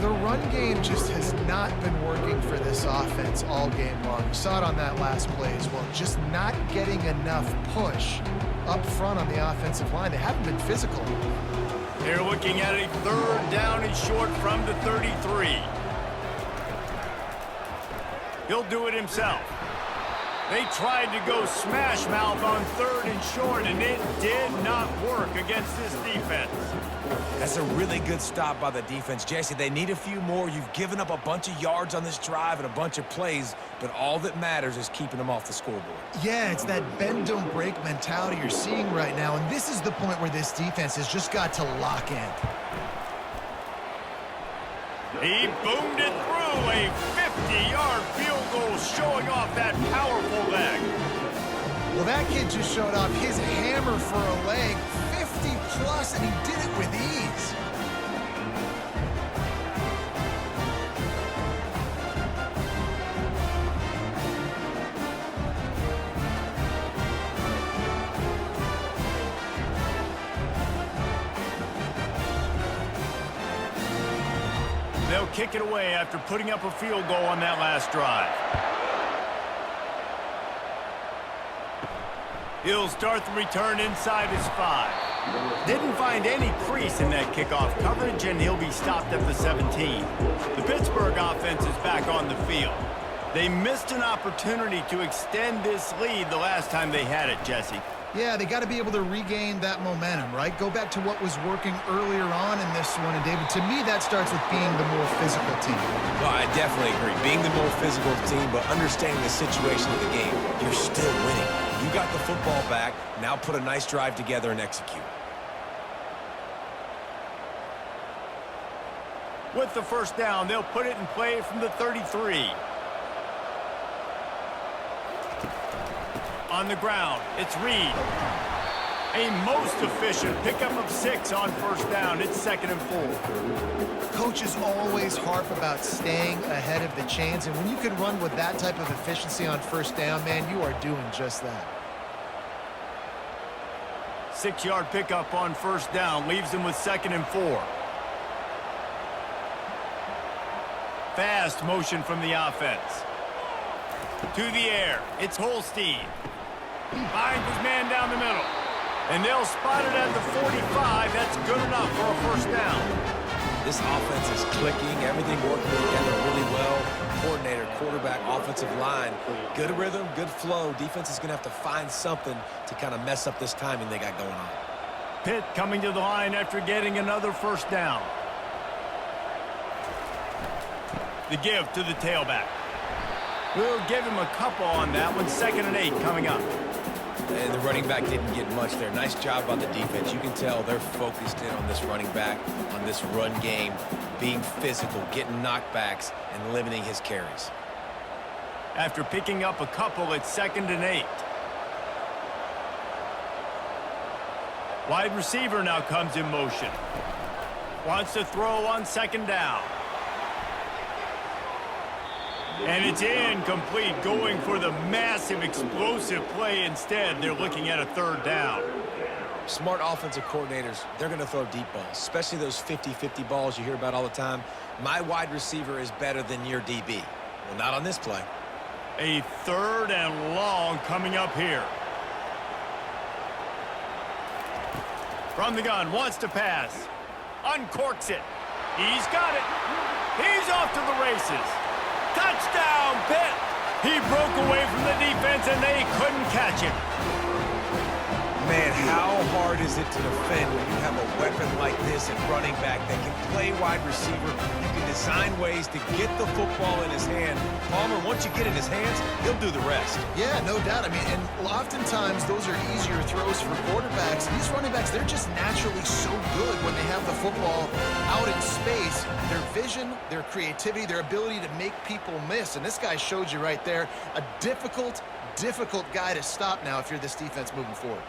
The run game just has not been working for this offense all game long. You saw it on that last play as well. Just not getting enough push up front on the offensive line. They haven't been physical. They're looking at a third down and short from the 33. He'll do it himself. They tried to go smash mouth on third and short, and it did not work against this defense. That's a really good stop by the defense. Jesse, they need a few more. You've given up a bunch of yards on this drive and a bunch of plays, but all that matters is keeping them off the scoreboard. Yeah, it's that bend, don't break mentality you're seeing right now, and this is the point where this defense has just got to lock in. He boomed it through, a 50-yard field goal showing off that powerful leg. Well, that kid just showed off his hammer for a leg, 50-plus, and he did it with ease. They'll kick it away after putting up a field goal on that last drive. He'll start the return inside his 5. Didn't find any crease in that kickoff coverage, and he'll be stopped at the 17. The Pittsburgh offense is back on the field. They missed an opportunity to extend this lead the last time they had it, Jesse. Yeah, they got to be able to regain that momentum, right? Go back to what was working earlier on in this one. And, David, to me, that starts with being the more physical team. Well, I definitely agree. Being the more physical team, but understanding the situation of the game, you're still winning. You got the football back. Now put a nice drive together and execute. With the first down, they'll put it in play from the 33. On the ground, it's Reed. A most efficient pickup of 6 on first down. It's 2nd and 4. Coaches always harp about staying ahead of the chains, and when you can run with that type of efficiency on first down, man, you are doing just that. 6-yard pickup on first down leaves them with 2nd and 4. Fast motion from the offense. To the air. It's Holstein. Finds his man down the middle. And they'll spot it at the 45. That's good enough for a first down. This offense is clicking. Everything working together really well. Coordinator, quarterback, offensive line. Good rhythm, good flow. Defense is going to have to find something to kind of mess up this timing they got going on. Pitt coming to the line after getting another first down. The give to the tailback. We'll give him a couple on that one. 2nd and 8 coming up. And the running back didn't get much there. Nice job on the defense. You can tell they're focused in on this running back, on this run game, being physical, getting knockbacks, and limiting his carries. After picking up a couple, it's 2nd and 8. Wide receiver now comes in motion. Wants to throw on 2nd down. And it's incomplete, going for the massive explosive play instead. They're looking at a 3rd down. Smart offensive coordinators, they're going to throw deep balls, especially those 50-50 balls you hear about all the time. My wide receiver is better than your DB. Well, not on this play. A 3rd and long coming up here. From the gun, wants to pass. Uncorks it. He's got it. He's off to the races. Touchdown, Pitt! He broke away from the defense, and they couldn't catch him. Man, how hard is it to defend when you have a weapon like this at running back that can play wide receiver? You can design ways to get the football in his hand. Palmer, once you get it in his hands, he'll do the rest. Yeah, no doubt. I mean, and oftentimes those are easier throws for quarterbacks. These running backs, they're just naturally so good when they have the football out in space. Their vision, their creativity, their ability to make people miss. And this guy showed you right there, a difficult guy to stop now if you're this defense moving forward.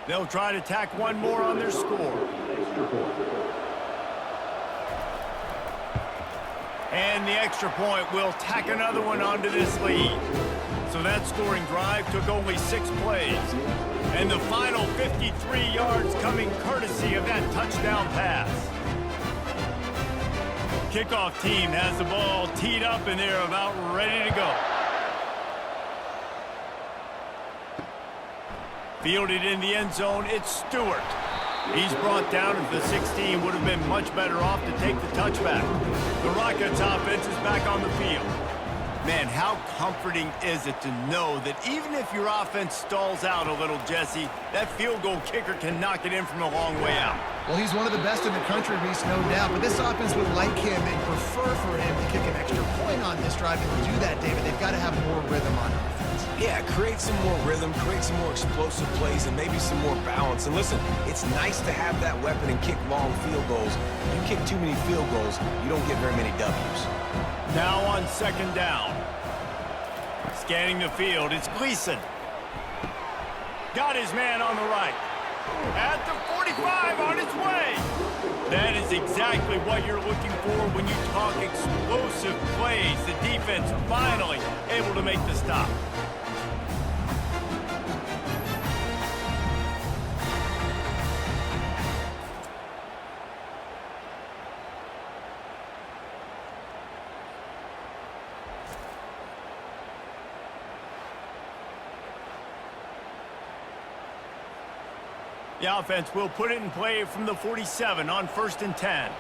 They'll try to tack one more on their score. And the extra point will tack another one onto this lead. So that scoring drive took only 6 plays. And the final 53 yards coming courtesy of that touchdown pass. Kickoff team has the ball teed up and they're about ready to go. Fielded in the end zone, it's Stewart. He's brought down at the 16, would have been much better off to take the touchback. The Rockets offense is back on the field. Man, how comforting is it to know that even if your offense stalls out a little, Jesse, that field goal kicker can knock it in from a long way out. Well, he's one of the best in the country, Reese, no doubt. But this offense would like him and prefer for him to kick an extra point on this drive. And to do that, David, they've got to have more rhythm on offense. Yeah, create some more rhythm, create some more explosive plays, and maybe some more balance. And listen, it's nice to have that weapon and kick long field goals. You kick too many field goals, you don't get very many W's. Now on 2nd down. Scanning the field, it's Gleason. Got his man on the right. At the 45, on its way. That is exactly what you're looking for when you talk explosive plays. The defense finally able to make the stop. The offense will put it in play from the 47 on 1st and 10.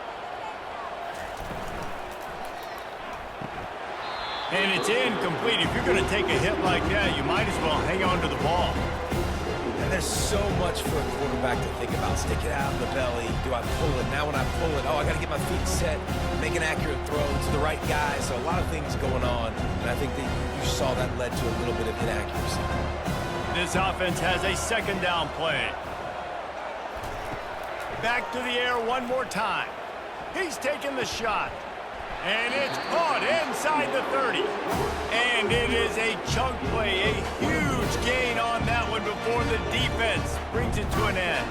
And it's incomplete. If you're going to take a hit like that, you might as well hang on to the ball. And there's so much for a quarterback to think about. Stick it out in the belly. Do I pull it? Now when I pull it, oh, I got to get my feet set, make an accurate throw to the right guy. So a lot of things going on. And I think that you saw that led to a little bit of inaccuracy. This offense has a 2nd down play. Back to the air one more time. He's taking the shot. And it's caught inside the 30. And it is a chunk play, a huge gain on that one before the defense brings it to an end.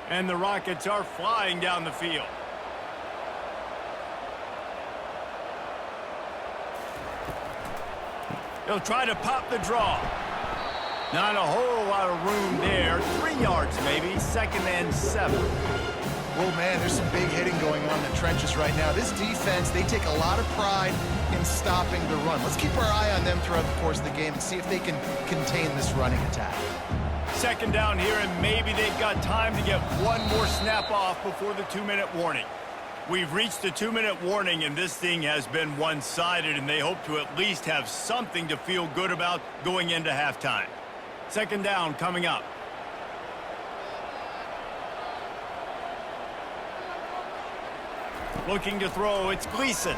And the Rockets are flying down the field. They'll try to pop the draw. Not a whole lot of room there. 3 yards maybe, 2nd and 7. Well, man, there's some big hitting going on in the trenches right now. This defense, they take a lot of pride in stopping the run. Let's keep our eye on them throughout the course of the game and see if they can contain this running attack. 2nd down here, and maybe they've got time to get one more snap off before the 2-minute warning. We've reached the 2-minute warning, and this thing has been one-sided, and they hope to at least have something to feel good about going into halftime. 2nd down coming up. Looking to throw, it's Gleason.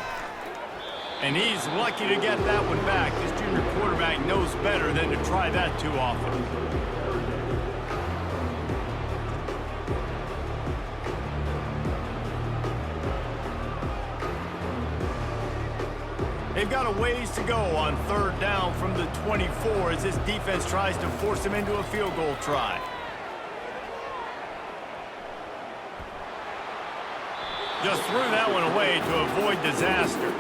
And he's lucky to get that one back. This junior quarterback knows better than to try that too often. They've got a ways to go on 3rd down from the 24 as this defense tries to force them into a field goal try. Just threw that one away to avoid disaster.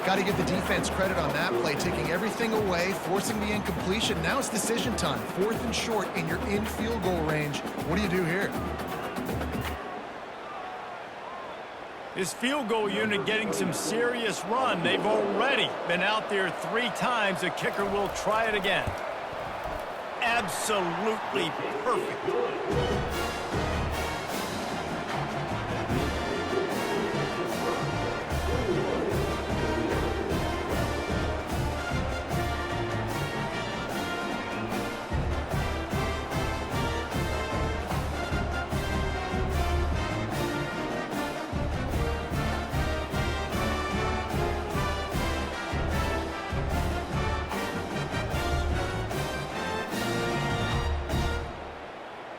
Got to give the defense credit on that play, taking everything away, forcing the incompletion. Now it's decision time. 4th and short, and you're in field goal range. What do you do here? This field goal unit getting some serious run. They've already been out there 3 times. The kicker will try it again. Absolutely perfect.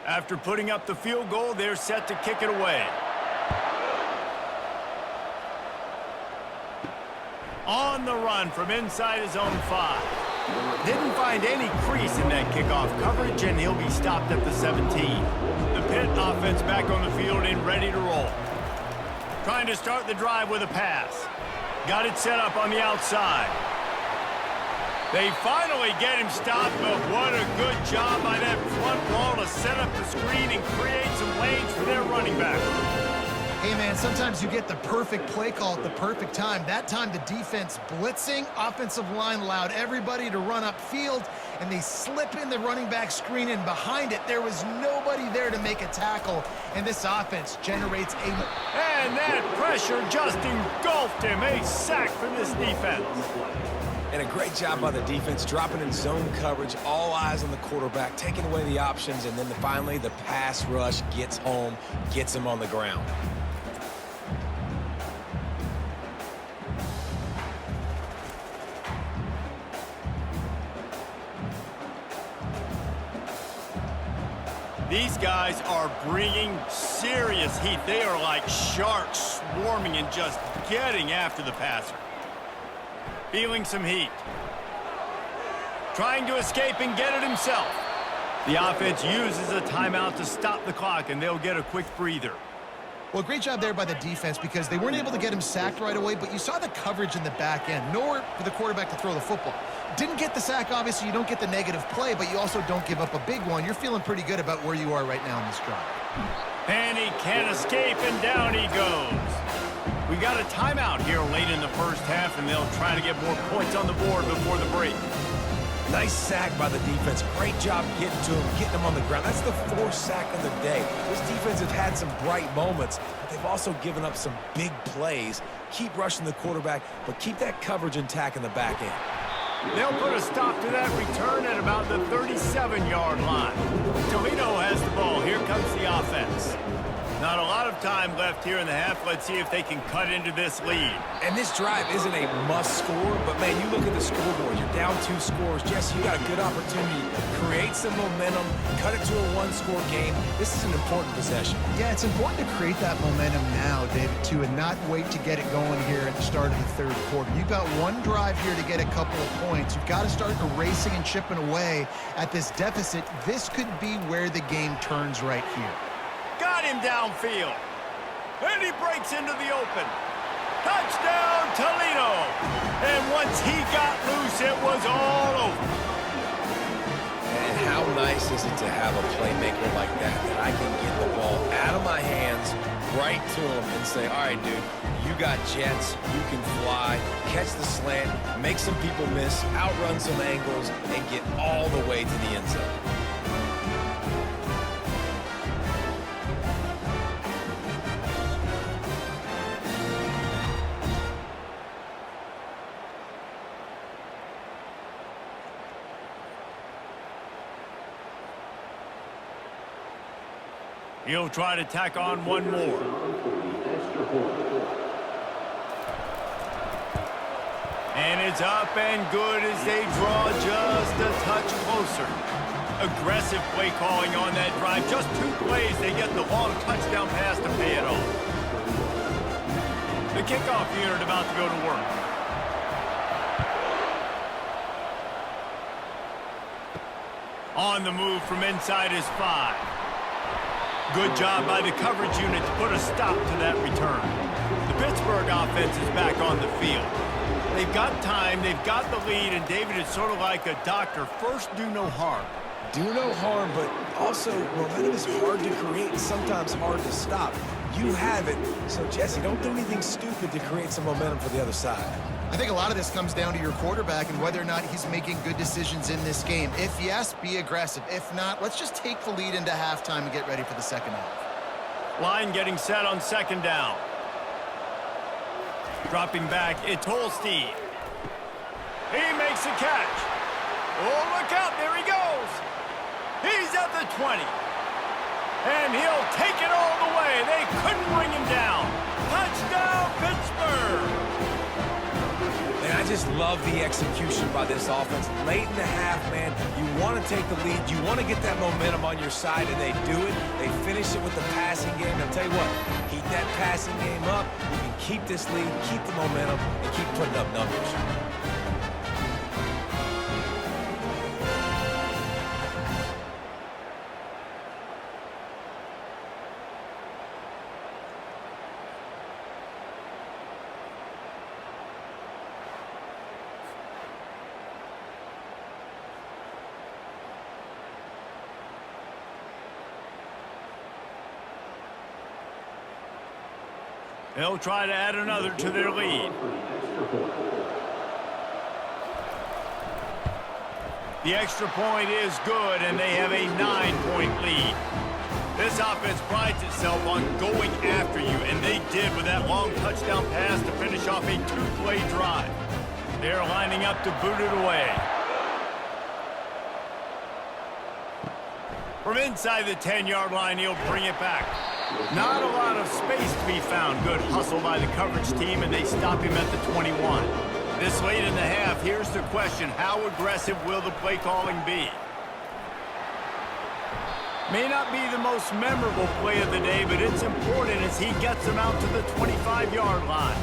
After putting up the field goal, they're set to kick it away. On the run from inside his own 5. Didn't find any crease in that kickoff coverage, and he'll be stopped at the 17. The Pitt offense back on the field and ready to roll. Trying to start the drive with a pass. Got it set up on the outside. They finally get him stopped, but what a good job by that front wall to set up the screen and create some lanes for their running back. Hey, man, sometimes you get the perfect play call at the perfect time. That time the defense blitzing, offensive line allowed everybody to run upfield, and they slip in the running back screen, and behind it there was nobody there to make a tackle, and this offense generates a... And that pressure just engulfed him. A sack for this defense. And a great job by the defense, dropping in zone coverage, all eyes on the quarterback, taking away the options, and then finally the pass rush gets home, gets him on the ground. These guys are bringing serious heat. They are like sharks swarming and just getting after the passer. Feeling some heat. Trying to escape and get it himself. The offense uses a timeout to stop the clock, and they'll get a quick breather. Well, great job there by the defense because they weren't able to get him sacked right away, but you saw the coverage in the back end. Nowhere for the quarterback to throw the football. Didn't get the sack, obviously. You don't get the negative play, but you also don't give up a big one. You're feeling pretty good about where you are right now in this drive. And he can't escape, and down he goes. We got a timeout here late in the first half, and they'll try to get more points on the board before the break. Nice sack by the defense. Great job getting to him, getting him on the ground. That's the 4th sack of the day. This defense have had some bright moments, but they've also given up some big plays. Keep rushing the quarterback, but keep that coverage intact in the back end. They'll put a stop to that return at about the 37-yard line. Toledo has the ball. Here comes the offense. Not a lot of time left here in the half. Let's see if they can cut into this lead. And this drive isn't a must score, but man, you look at the scoreboard. You're down 2 scores. Jesse, you got a good opportunity to create some momentum, cut it to a 1-score game. This is an important possession. Yeah, it's important to create that momentum now, David, too, and not wait to get it going here at the start of the 3rd quarter. You've got one drive here to get a couple of points. You've got to start erasing and chipping away at this deficit. This could be where the game turns right here. Got him downfield. And he breaks into the open. Touchdown, Toledo. And once he got loose, it was all over. And how nice is it to have a playmaker like that I can get the ball out of my hands right to him and say, all right, dude, you got jets, you can fly, catch the slant, make some people miss, outrun some angles, and get all the way to the end zone. He'll try to tack on one more. And it's up and good as they draw just a touch closer. Aggressive play calling on that drive. Just 2 plays, they get the long touchdown pass to pay it off. The kickoff unit about to go to work. On the move from inside his 5. Good job by the coverage unit to put a stop to that return. The Pittsburgh offense is back on the field. They've got time, they've got the lead, and David, it's sort of like a doctor. First, do no harm. Do no harm, but also momentum is hard to create and sometimes hard to stop. You have it, so Jesse, don't do anything stupid to create some momentum for the other side. I think a lot of this comes down to your quarterback and whether or not he's making good decisions in this game. If yes, be aggressive. If not, let's just take the lead into halftime and get ready for the second half. Line getting set on second down. Dropping back, it's Holstein. He makes a catch. Oh, look out, there he goes. He's at the 20. And he'll take it all the way. They couldn't bring him down. Touchdown, Pittsburgh. And I just love the execution by this offense. Late in the half, man, you want to take the lead. You want to get that momentum on your side, and they do it. They finish it with the passing game. I'll tell you what, keep that passing game up. You can keep this lead, keep the momentum, and keep putting up numbers. They'll try to add another to their lead. The extra point is good, and they have a 9-point lead. This offense prides itself on going after you, and they did with that long touchdown pass to finish off a 2-play drive. They're lining up to boot it away. From inside the 10-yard line, he'll bring it back. Not a lot of space to be found. Good hustle by the coverage team, and they stop him at the 21. This late in the half, here's the question. How aggressive will the play calling be? May not be the most memorable play of the day, but it's important as he gets them out to the 25-yard line.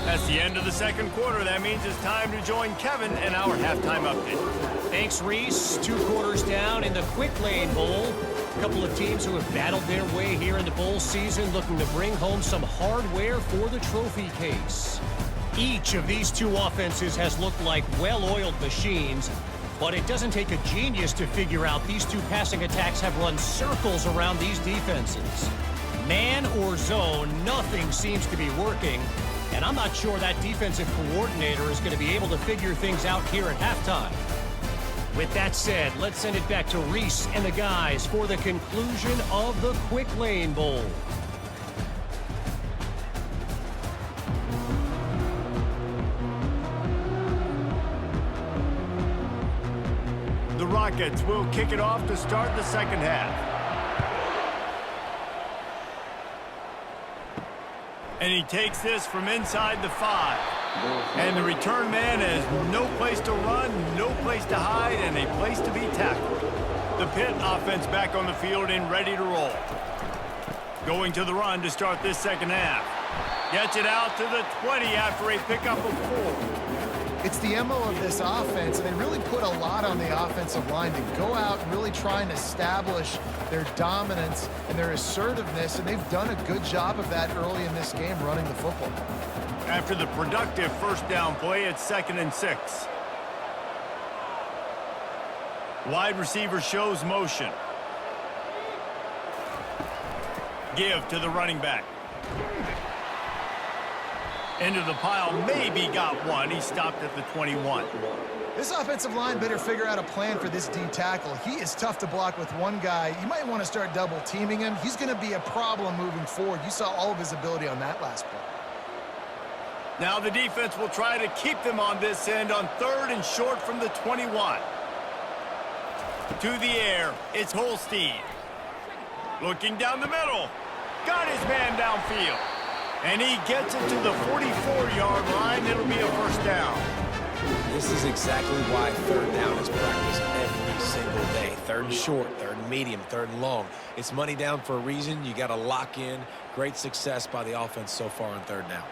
That's the end of the second quarter. That means it's time to join Kevin in our halftime update. Thanks, Reese. 2 quarters down in the Quick Lane Bowl. A couple of teams who have battled their way here in the bowl season, looking to bring home some hardware for the trophy case. Each of these 2 offenses has looked like well-oiled machines, but it doesn't take a genius to figure out these 2 passing attacks have run circles around these defenses. Man or zone, nothing seems to be working. And I'm not sure that defensive coordinator is going to be able to figure things out here at halftime. With that said, let's send it back to Reese and the guys for the conclusion of the Quick Lane Bowl. The Rockets will kick it off to start the second half. And he takes this from inside the 5. And the return man has no place to run, no place to hide, and a place to be tackled. The Pitt offense back on the field and ready to roll. Going to the run to start this second half. Gets it out to the 20 after a pickup of 4. It's the MO of this offense, and they really put a lot on the offensive line to go out and really try and establish their dominance and their assertiveness, and they've done a good job of that early in this game running the football. After the productive first down play, it's 2nd and 6. Wide receiver shows motion. Give to the running back. Into the pile, maybe got one. He stopped at the 21. This offensive line better figure out a plan for this D tackle. He is tough to block with one guy. You might want to start double teaming him. He's going to be a problem moving forward. You saw all of his ability on that last play. Now the defense will try to keep them on this end on 3rd and short from the 21. To the air, it's Holstein. Looking down the middle. Got his man downfield. And he gets it to the 44-yard line. It'll be a first down. This is exactly why 3rd down is practiced every single day. 3rd and short, 3rd and medium, 3rd and long. It's money down for a reason. You got to lock in. Great success by the offense so far on 3rd down.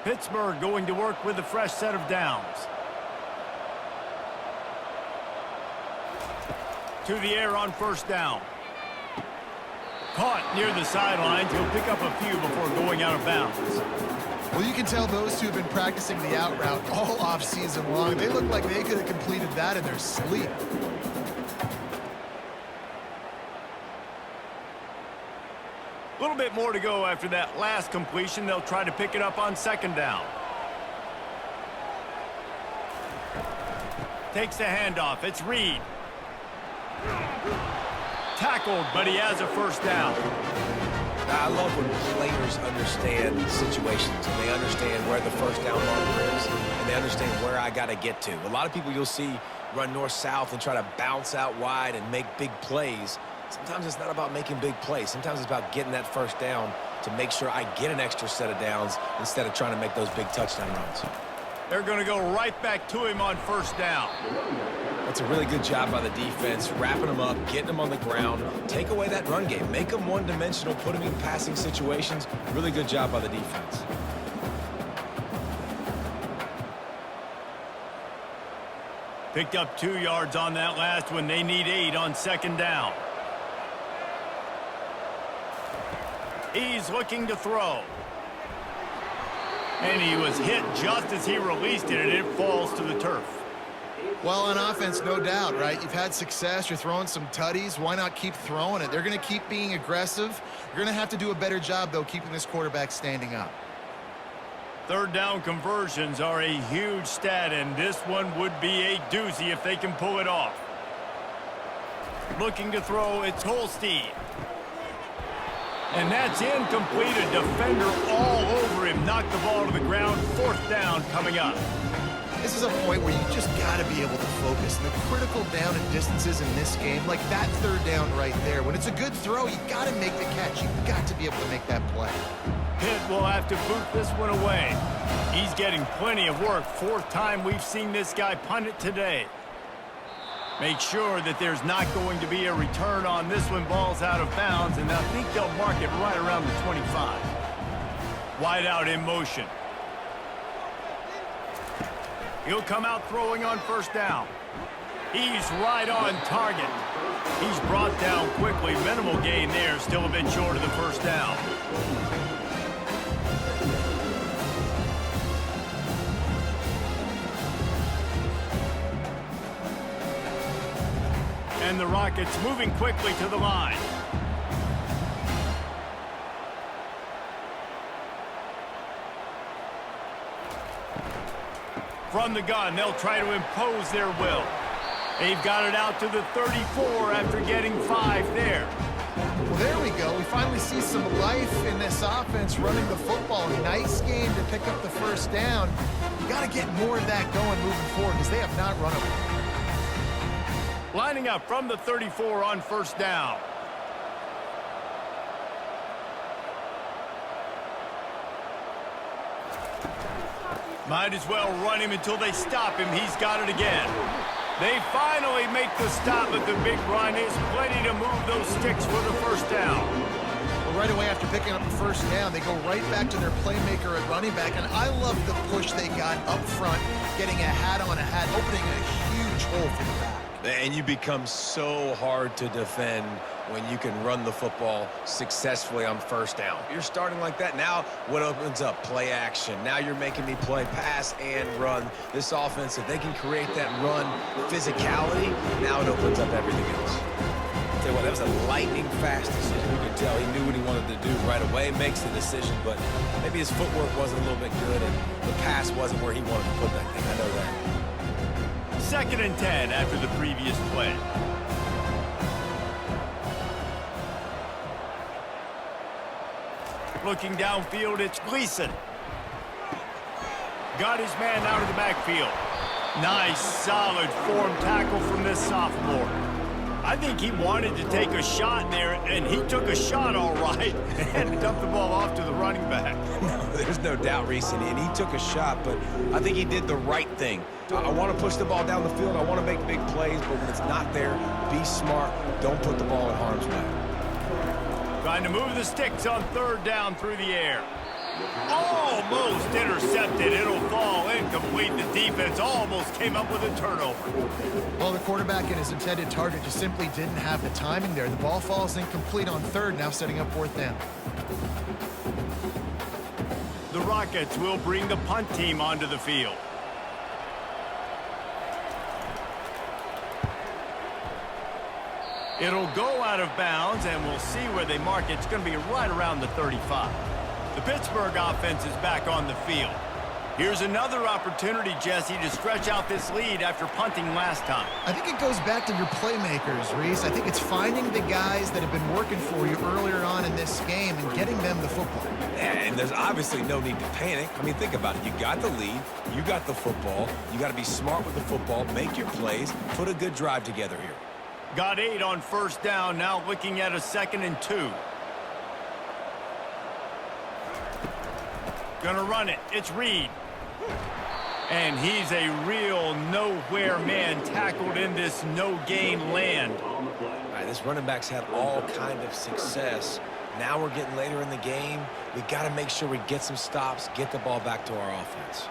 Pittsburgh going to work with a fresh set of downs. To the air on first down. Caught near the sidelines. He'll pick up a few before going out of bounds. Well, you can tell those two have been practicing the out route all off-season long. They look like they could have completed that in their sleep. A little bit more to go after that last completion. They'll try to pick it up on 2nd down. Takes the handoff. It's Reed. Tackled, but he has a first down. I love when players understand situations and they understand where the first down marker is and they understand where I got to get to. A lot of people you'll see run north-south and try to bounce out wide and make big plays. Sometimes it's not about making big plays. Sometimes it's about getting that first down to make sure I get an extra set of downs instead of trying to make those big touchdown runs. They're going to go right back to him on first down. That's a really good job by the defense, wrapping them up, getting them on the ground, take away that run game, make them one-dimensional, put them in passing situations. Really good job by the defense. Picked up 2 yards on that last one. They need 8 on 2nd down. He's looking to throw. And he was hit just as he released it, and it falls to the turf. Well, on offense, no doubt, right? You've had success. You're throwing some tutties. Why not keep throwing it? They're going to keep being aggressive. You're going to have to do a better job, though, keeping this quarterback standing up. 3rd down conversions are a huge stat, and this one would be a doozy if they can pull it off. Looking to throw, it's Holstein. And that's incomplete. A defender all over him. Knocked the ball to the ground. 4th down coming up. This is a point where you just got to be able to focus. And the critical down and distances in this game, like that 3rd down right there, when it's a good throw, you got to make the catch. You've got to be able to make that play. Pitt will have to boot this one away. He's getting plenty of work. 4th time we've seen this guy punt it today. Make sure that there's not going to be a return on this one. Ball's out of bounds, and I think they'll mark it right around the 25. Wide out in motion. He'll come out throwing on first down. He's right on target. He's brought down quickly. Minimal gain there. Still a bit short of the first down. And the Rockets moving quickly to the line. From the gun, they'll try to impose their will. They've got it out to the 34 after getting 5 there. Well, there we go. We finally see some life in this offense running the football. Nice game to pick up the first down. You got to get more of that going moving forward because they have not run a Lining up from the 34 on first down. Might as well run him until they stop him. He's got it again. They finally make the stop, but the big run is plenty to move those sticks for the first down. Well, right away after picking up the first down, they go right back to their playmaker at running back, and I love the push they got up front, getting a hat on a hat, opening a huge hole for the back. And you become so hard to defend when you can run the football successfully on first down. You're starting like that. Now what opens up? Play action. Now you're making me play pass and run. This offense, if they can create that run physicality, now it opens up everything else. Tell you what, that was a lightning fast decision. You could tell he knew what he wanted to do right away, makes the decision, but maybe his footwork wasn't a little bit good and the pass wasn't where he wanted to put that thing. I know that. 2nd and 10 after the previous play. Looking downfield, it's Gleason. Got his man out of the backfield. Nice, solid form tackle from this sophomore. I think he wanted to take a shot there, and he took a shot all right and dumped the ball off to the running back. No, there's no doubt, Reese, and he took a shot, but I think he did the right thing. I want to push the ball down the field. I want to make big plays, but when it's not there, be smart. Don't put the ball in harm's way. Trying to move the sticks on 3rd down through the air. Almost intercepted. It'll fall incomplete. The defense almost came up with a turnover. Well, the quarterback and his intended target just simply didn't have the timing there. The ball falls incomplete on 3rd, now setting up 4th down. The Rockets will bring the punt team onto the field. It'll go out of bounds, and we'll see where they mark it. It's going to be right around the 35. The Pittsburgh offense is back on the field. Here's another opportunity, Jesse, to stretch out this lead after punting last time. I think it goes back to your playmakers, Reese. I think it's finding the guys that have been working for you earlier on in this game and getting them the football. And there's obviously no need to panic. I mean, think about it. You got the lead. You got the football. You got to be smart with the football. Make your plays. Put a good drive together here. Got 8 on 1st down, now looking at a 2nd and 2. Gonna run it, it's Reed. And he's a real nowhere man, tackled in this no-gain land. All right, this running back's had all kind of success. Now we're getting later in the game. We got to make sure we get some stops, get the ball back to our offense.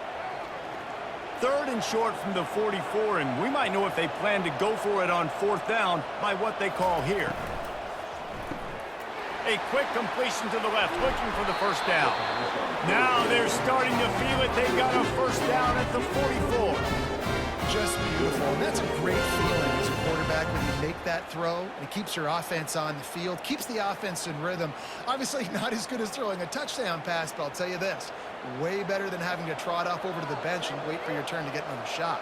3rd and short from the 44, and we might know if they plan to go for it on 4th down by what they call here. A quick completion to the left, looking for the 1st down. Now they're starting to feel it. They've got a 1st down at the 44. Just beautiful, and that's a great feeling as a quarterback when you make that throw. It keeps your offense on the field, keeps the offense in rhythm. Obviously not as good as throwing a touchdown pass, but I'll tell you this, way better than having to trot up over to the bench and wait for your turn to get another shot.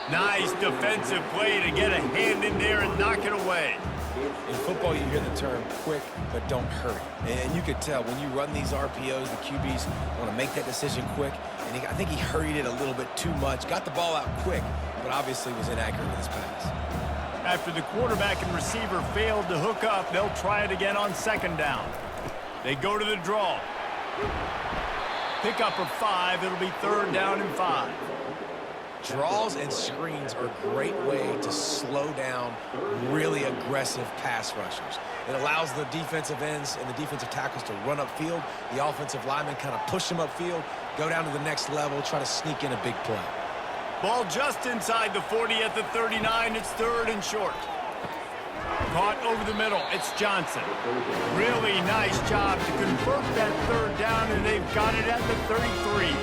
Nice defensive play to get a hand in there and knock it away. In football, you hear the term quick, but don't hurry. And you could tell when you run these RPOs, the QBs want to make that decision quick. And I think he hurried it a little bit too much. Got the ball out quick, but obviously was inaccurate with his pass. After the quarterback and receiver failed to hook up, they'll try it again on 2nd down. They go to the draw. Pick up of 5. It'll be 3rd down and 5. Draws and screens are a great way to slow down really aggressive pass rushers. It allows the defensive ends and the defensive tackles to run upfield. The offensive linemen kind of push them upfield, go down to the next level, try to sneak in a big play. Ball just inside the 40 at the 39. It's 3rd and short. Caught over the middle. It's Johnson. Really nice job to convert that 3rd down, and they've got it at the 33.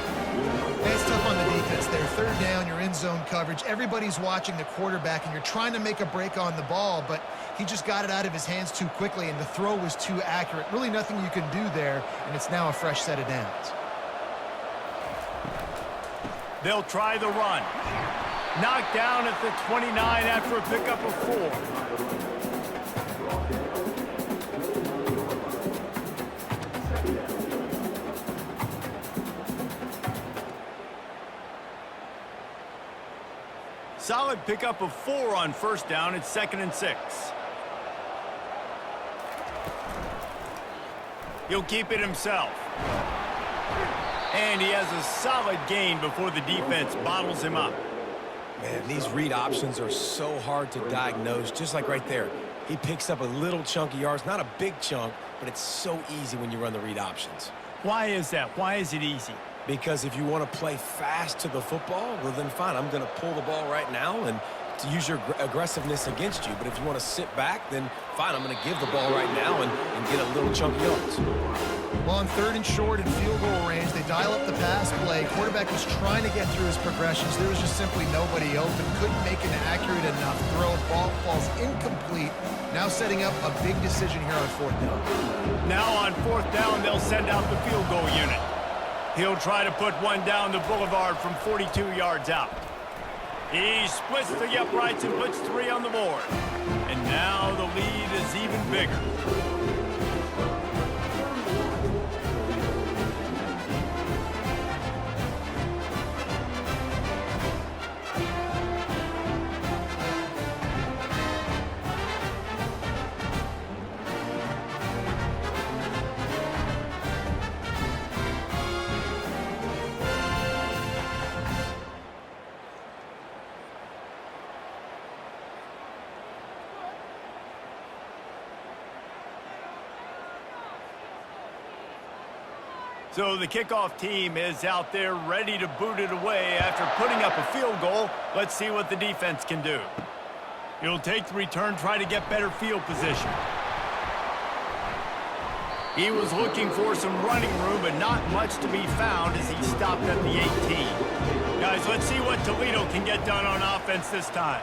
It's tough on the defense there. 3rd down, you're in zone coverage. Everybody's watching the quarterback, and you're trying to make a break on the ball, but he just got it out of his hands too quickly, and the throw was too accurate. Really nothing you can do there, and it's now a fresh set of downs. They'll try the run. Knocked down at the 29 after a pickup of 4. Solid pickup of 4 on 1st down. It's 2nd and 6. He'll keep it himself. And he has a solid gain before the defense bottles him up. Man, these read options are so hard to diagnose, just like right there. He picks up a little chunk of yards, not a big chunk, but it's so easy when you run the read options. Why is that? Why is it easy? Because if you want to play fast to the football, well then fine, I'm going to pull the ball right now and to use your aggressiveness against you. But if you want to sit back, then fine, I'm going to give the ball right now and get a little chunk of yards. Well, on 3rd and short and field goal range, they dial up the pass play. Quarterback was trying to get through his progressions. There was just simply nobody open. Couldn't make an accurate enough throw. Ball falls incomplete. Now setting up a big decision here on 4th down. Now on 4th down, they'll send out the field goal unit. He'll try to put one down the boulevard from 42 yards out. He splits the uprights and puts 3 on the board. And now the lead is even bigger. So the kickoff team is out there ready to boot it away after putting up a field goal. Let's see what the defense can do. He'll take the return, try to get better field position. He was looking for some running room, but not much to be found as he stopped at the 18. Guys, let's see what Toledo can get done on offense this time.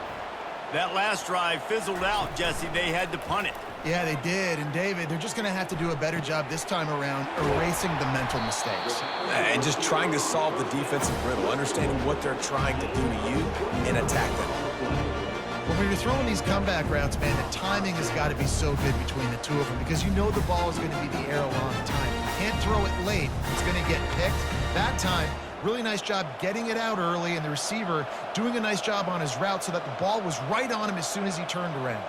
That last drive fizzled out, Jesse. They had to punt it. Yeah, they did. And, David, they're just going to have to do a better job this time around erasing the mental mistakes. And just trying to solve the defensive riddle, understanding what they're trying to do to you and attack them. Well, when you're throwing these comeback routes, man, the timing has got to be so good between the two of them because you know the ball is going to be the air a long time. You can't throw it late. It's going to get picked. That time, really nice job getting it out early, and the receiver doing a nice job on his route so that the ball was right on him as soon as he turned around.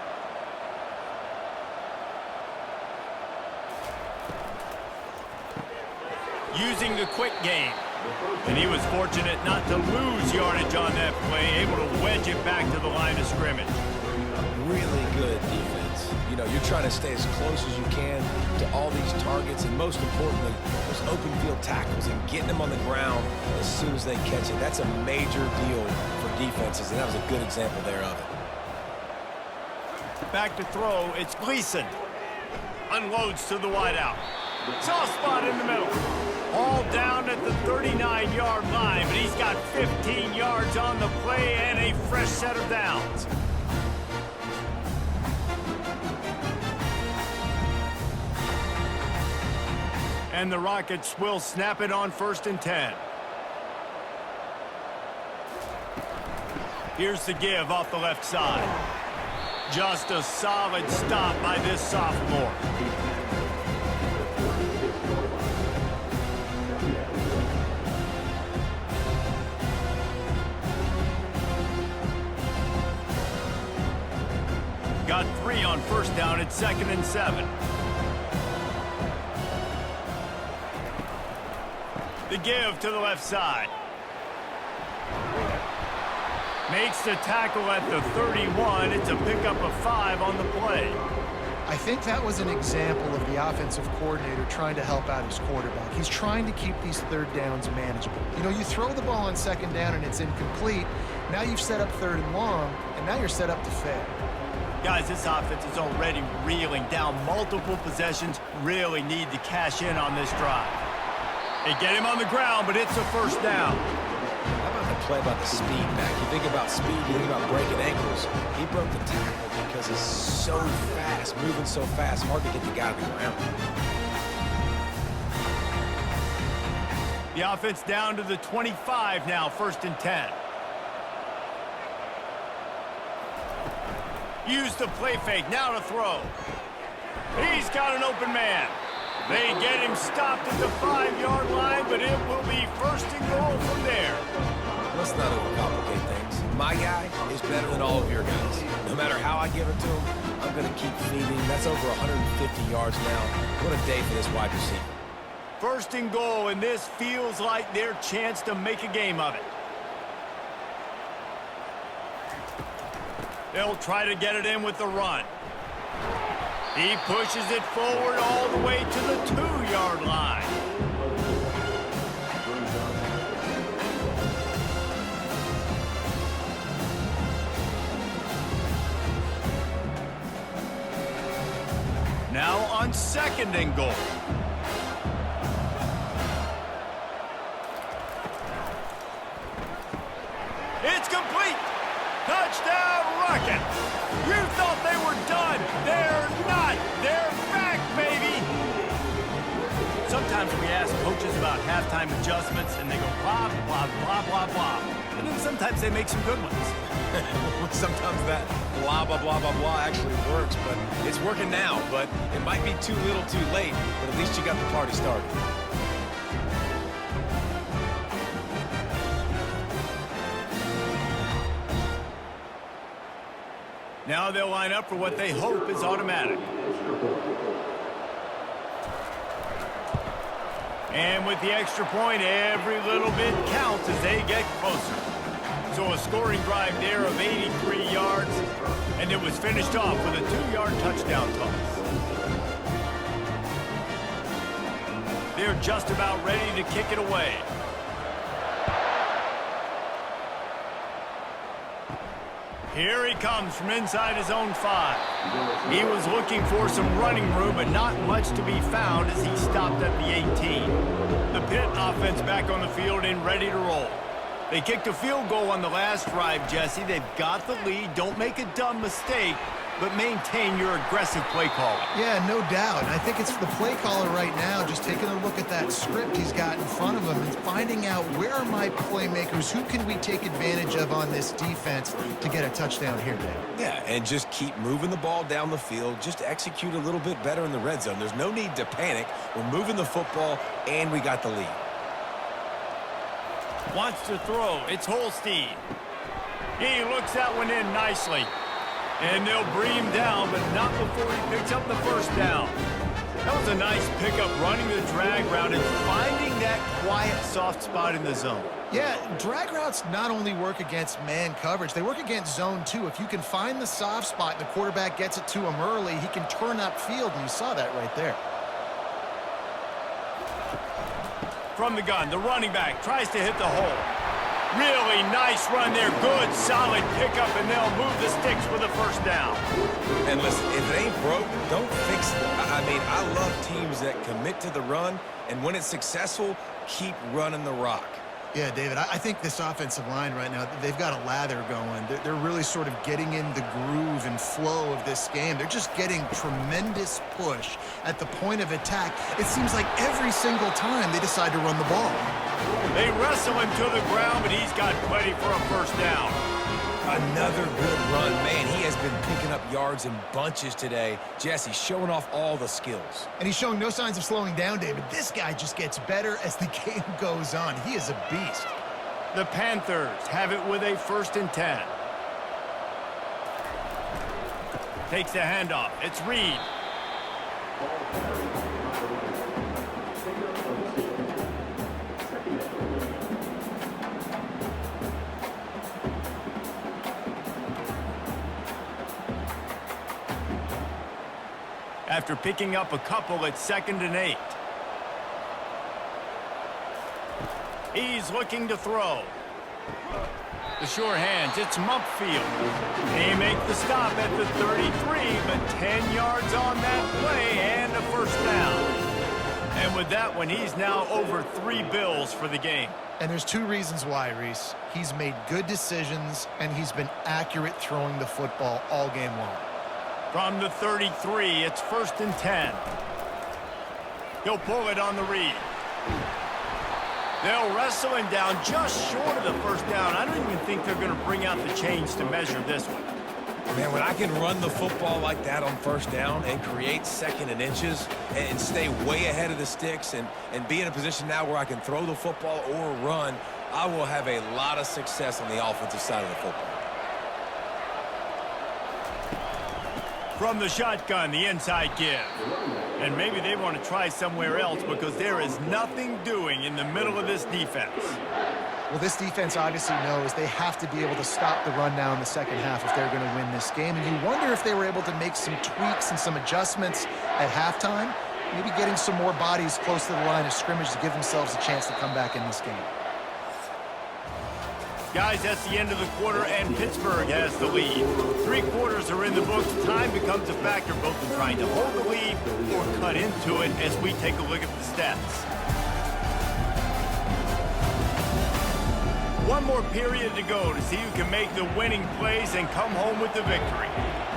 Using the quick game. And he was fortunate not to lose yardage on that play, able to wedge it back to the line of scrimmage. Really good defense. You know, you're trying to stay as close as you can to all these targets, and most importantly, those open field tackles and getting them on the ground as soon as they catch it. That's a major deal for defenses, and that was a good example there of it. Back to throw, it's Gleason. Unloads to the wideout. Soft spot in the middle. All down at the 39-yard line, but he's got 15 yards on the play and a fresh set of downs. And the Rockets will snap it on 1st and 10. Here's the give off the left side. Just a solid stop by this sophomore. Got 3 on 1st down at 2nd and 7. The give to the left side. Makes the tackle at the 31. It's a pickup of 5 on the play. I think that was an example of the offensive coordinator trying to help out his quarterback. He's trying to keep these 3rd downs manageable. You know, you throw the ball on 2nd down and it's incomplete. Now you've set up 3rd and long, and now you're set up to fail. Guys, this offense is already reeling down multiple possessions. Really need to cash in on this drive. They get him on the ground, but it's a 1st down. How about the play about the speed back? You think about speed, you think about breaking ankles. He broke the tackle because he's so fast, moving so fast, hard to get the guy to the ground. The offense down to the 25 now, 1st and 10. Use the play fake, now to throw. He's got an open man. They get him stopped at the 5-yard line, but it will be 1st and goal from there. Let's not overcomplicate things. My guy is better than all of your guys. No matter how I give it to him, I'm going to keep feeding. That's over 150 yards now. What a day for this wide receiver. 1st and goal, and this feels like their chance to make a game of it. They'll try to get it in with the run. He pushes it forward all the way to the 2-yard line. Now on 2nd and goal. It's complete. Touchdown Rocket. You thought they were done. They're not. They're back, baby. Sometimes we ask coaches about halftime adjustments, and they go blah, blah, blah, blah, blah. And then sometimes they make some good ones. Sometimes that blah, blah, blah, blah, blah actually works, but it's working now. But it might be too little too late, but at least you got the party started. Now they'll line up for what they hope is automatic. And with the extra point, every little bit counts as they get closer. So a scoring drive there of 83 yards, and it was finished off with a 2-yard touchdown toss. They're just about ready to kick it away. Here he comes from inside his own 5. He was looking for some running room, but not much to be found as he stopped at the 18. The Pitt offense back on the field and ready to roll. They kicked a field goal on the last drive, Jesse. They've got the lead. Don't make a dumb mistake, but maintain your aggressive play calling. Yeah, no doubt. I think it's the play caller right now just taking a look at that script he's got in front of him and finding out where are my playmakers, who can we take advantage of on this defense to get a touchdown here, Dave. Yeah, and just keep moving the ball down the field. Just execute a little bit better in the red zone. There's no need to panic. We're moving the football, and we got the lead. Wants to throw. It's Holstein. He looks that one in nicely. And they'll bring him down, but not before he picks up the first down. That was a nice pickup, running the drag route and finding that quiet, soft spot in the zone. Yeah, drag routes not only work against man coverage, they work against zone too. If you can find the soft spot and the quarterback gets it to him early, he can turn upfield, and you saw that right there. From the gun, the running back tries to hit the hole. Really nice run there. Good, solid pickup, and they'll move the sticks for the first down. And listen, if it ain't broke, don't fix it. I mean, I love teams that commit to the run, and when it's successful, keep running the rock. Yeah, David, I think this offensive line right now, they've got a lather going. They're really sort of getting in the groove and flow of this game. They're just getting tremendous push at the point of attack. It seems like every single time they decide to run the ball. They wrestle him to the ground, but he's got plenty for a first down. Another good run. Man, he has been picking up yards in bunches today. Jesse showing off all the skills. And he's showing no signs of slowing down, David. This guy just gets better as the game goes on. He is a beast. The Panthers have it with a 1st and 10. Takes the handoff. It's Reed. After picking up a couple at 2nd and 8. He's looking to throw. The sure hands, it's Mumpfield. They make the stop at the 33, but 10 yards on that play and a first down. And with that one, he's now over 3 bills for the game. And there's 2 reasons why, Reese. He's made good decisions, and he's been accurate throwing the football all game long. From the 33, it's 1st and 10. He'll pull it on the read. They'll wrestle him down just short of the first down. I don't even think they're going to bring out the chains to measure this one. Man, when I can run the football like that on first down and create 2nd and inches and stay way ahead of the sticks and be in a position now where I can throw the football or run, I will have a lot of success on the offensive side of the football. From the shotgun, the inside give. And maybe they want to try somewhere else because there is nothing doing in the middle of this defense. Well, this defense obviously knows they have to be able to stop the run now in the second half if they're going to win this game. And you wonder if they were able to make some tweaks and some adjustments at halftime, maybe getting some more bodies close to the line of scrimmage to give themselves a chance to come back in this game. Guys, that's the end of the quarter, and Pittsburgh has the lead. 3 quarters are in the books. Time becomes a factor both in trying to hold the lead or cut into it as we take a look at the stats. One more period to go to see who can make the winning plays and come home with the victory.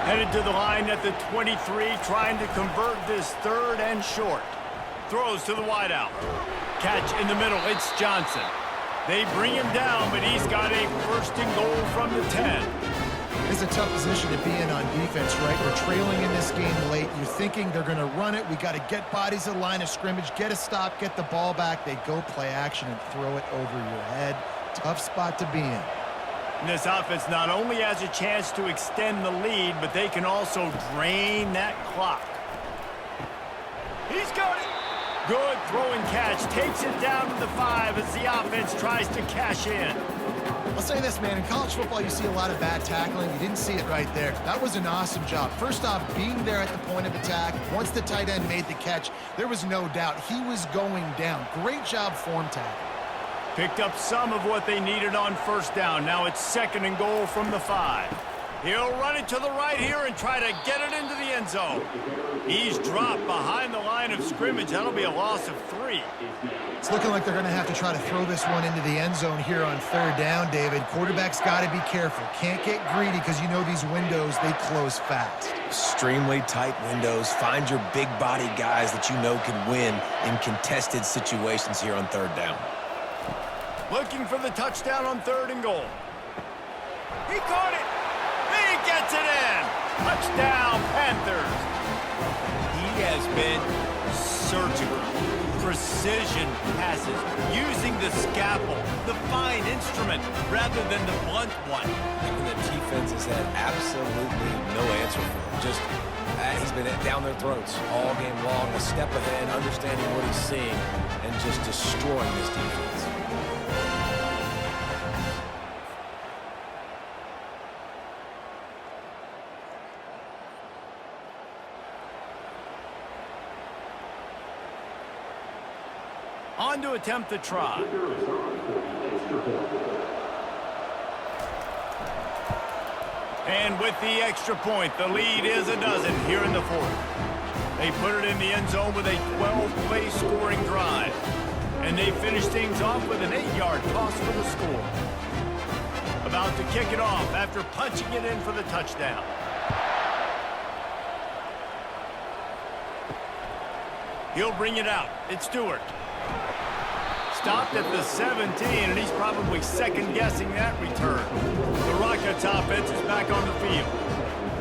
Headed to the line at the 23, trying to convert this 3rd and short. Throws to the wideout. Catch in the middle, it's Johnson. They bring him down, but he's got a 1st and goal from the 10. It's a tough position to be in on defense, right? We're trailing in this game late. You're thinking they're going to run it. We got to get bodies at the line of scrimmage, get a stop, get the ball back. They go play action and throw it over your head. Tough spot to be in. This offense not only has a chance to extend the lead, but they can also drain that clock. He's got it. Good throw and catch. Takes it down to the 5 as the offense tries to cash in. I'll say this, man. In college football, you see a lot of bad tackling. You didn't see it right there. That was an awesome job. First off, being there at the point of attack. Once the tight end made the catch, there was no doubt he was going down. Great job form tackle. Picked up some of what they needed on 1st down. Now it's 2nd and goal from the 5. He'll run it to the right here and try to get it into the end zone. He's dropped behind the line of scrimmage. That'll be a loss of 3. It's looking like they're going to have to try to throw this one into the end zone here on 3rd down, David. Quarterback's got to be careful. Can't get greedy because you know these windows, they close fast. Extremely tight windows. Find your big body guys that you know can win in contested situations here on 3rd down. Looking for the touchdown on 3rd and goal. He caught it. He gets it in. Touchdown, Panthers. He has been surgical. Precision passes, using the scalpel, the fine instrument, rather than the blunt one. And the defense has had absolutely no answer for him. Just, he's been down their throats all game long, a step ahead, understanding what he's seeing, and just destroying this defense. On to attempt the try. And with the extra point, the lead is a dozen here in the 4th. They put it in the end zone with a 12-play scoring drive. And they finish things off with an 8-yard toss for the score. About to kick it off after punching it in for the touchdown. He'll bring it out. It's Stewart. Stopped at the 17, and he's probably second-guessing that return. The Rockets offense is back on the field.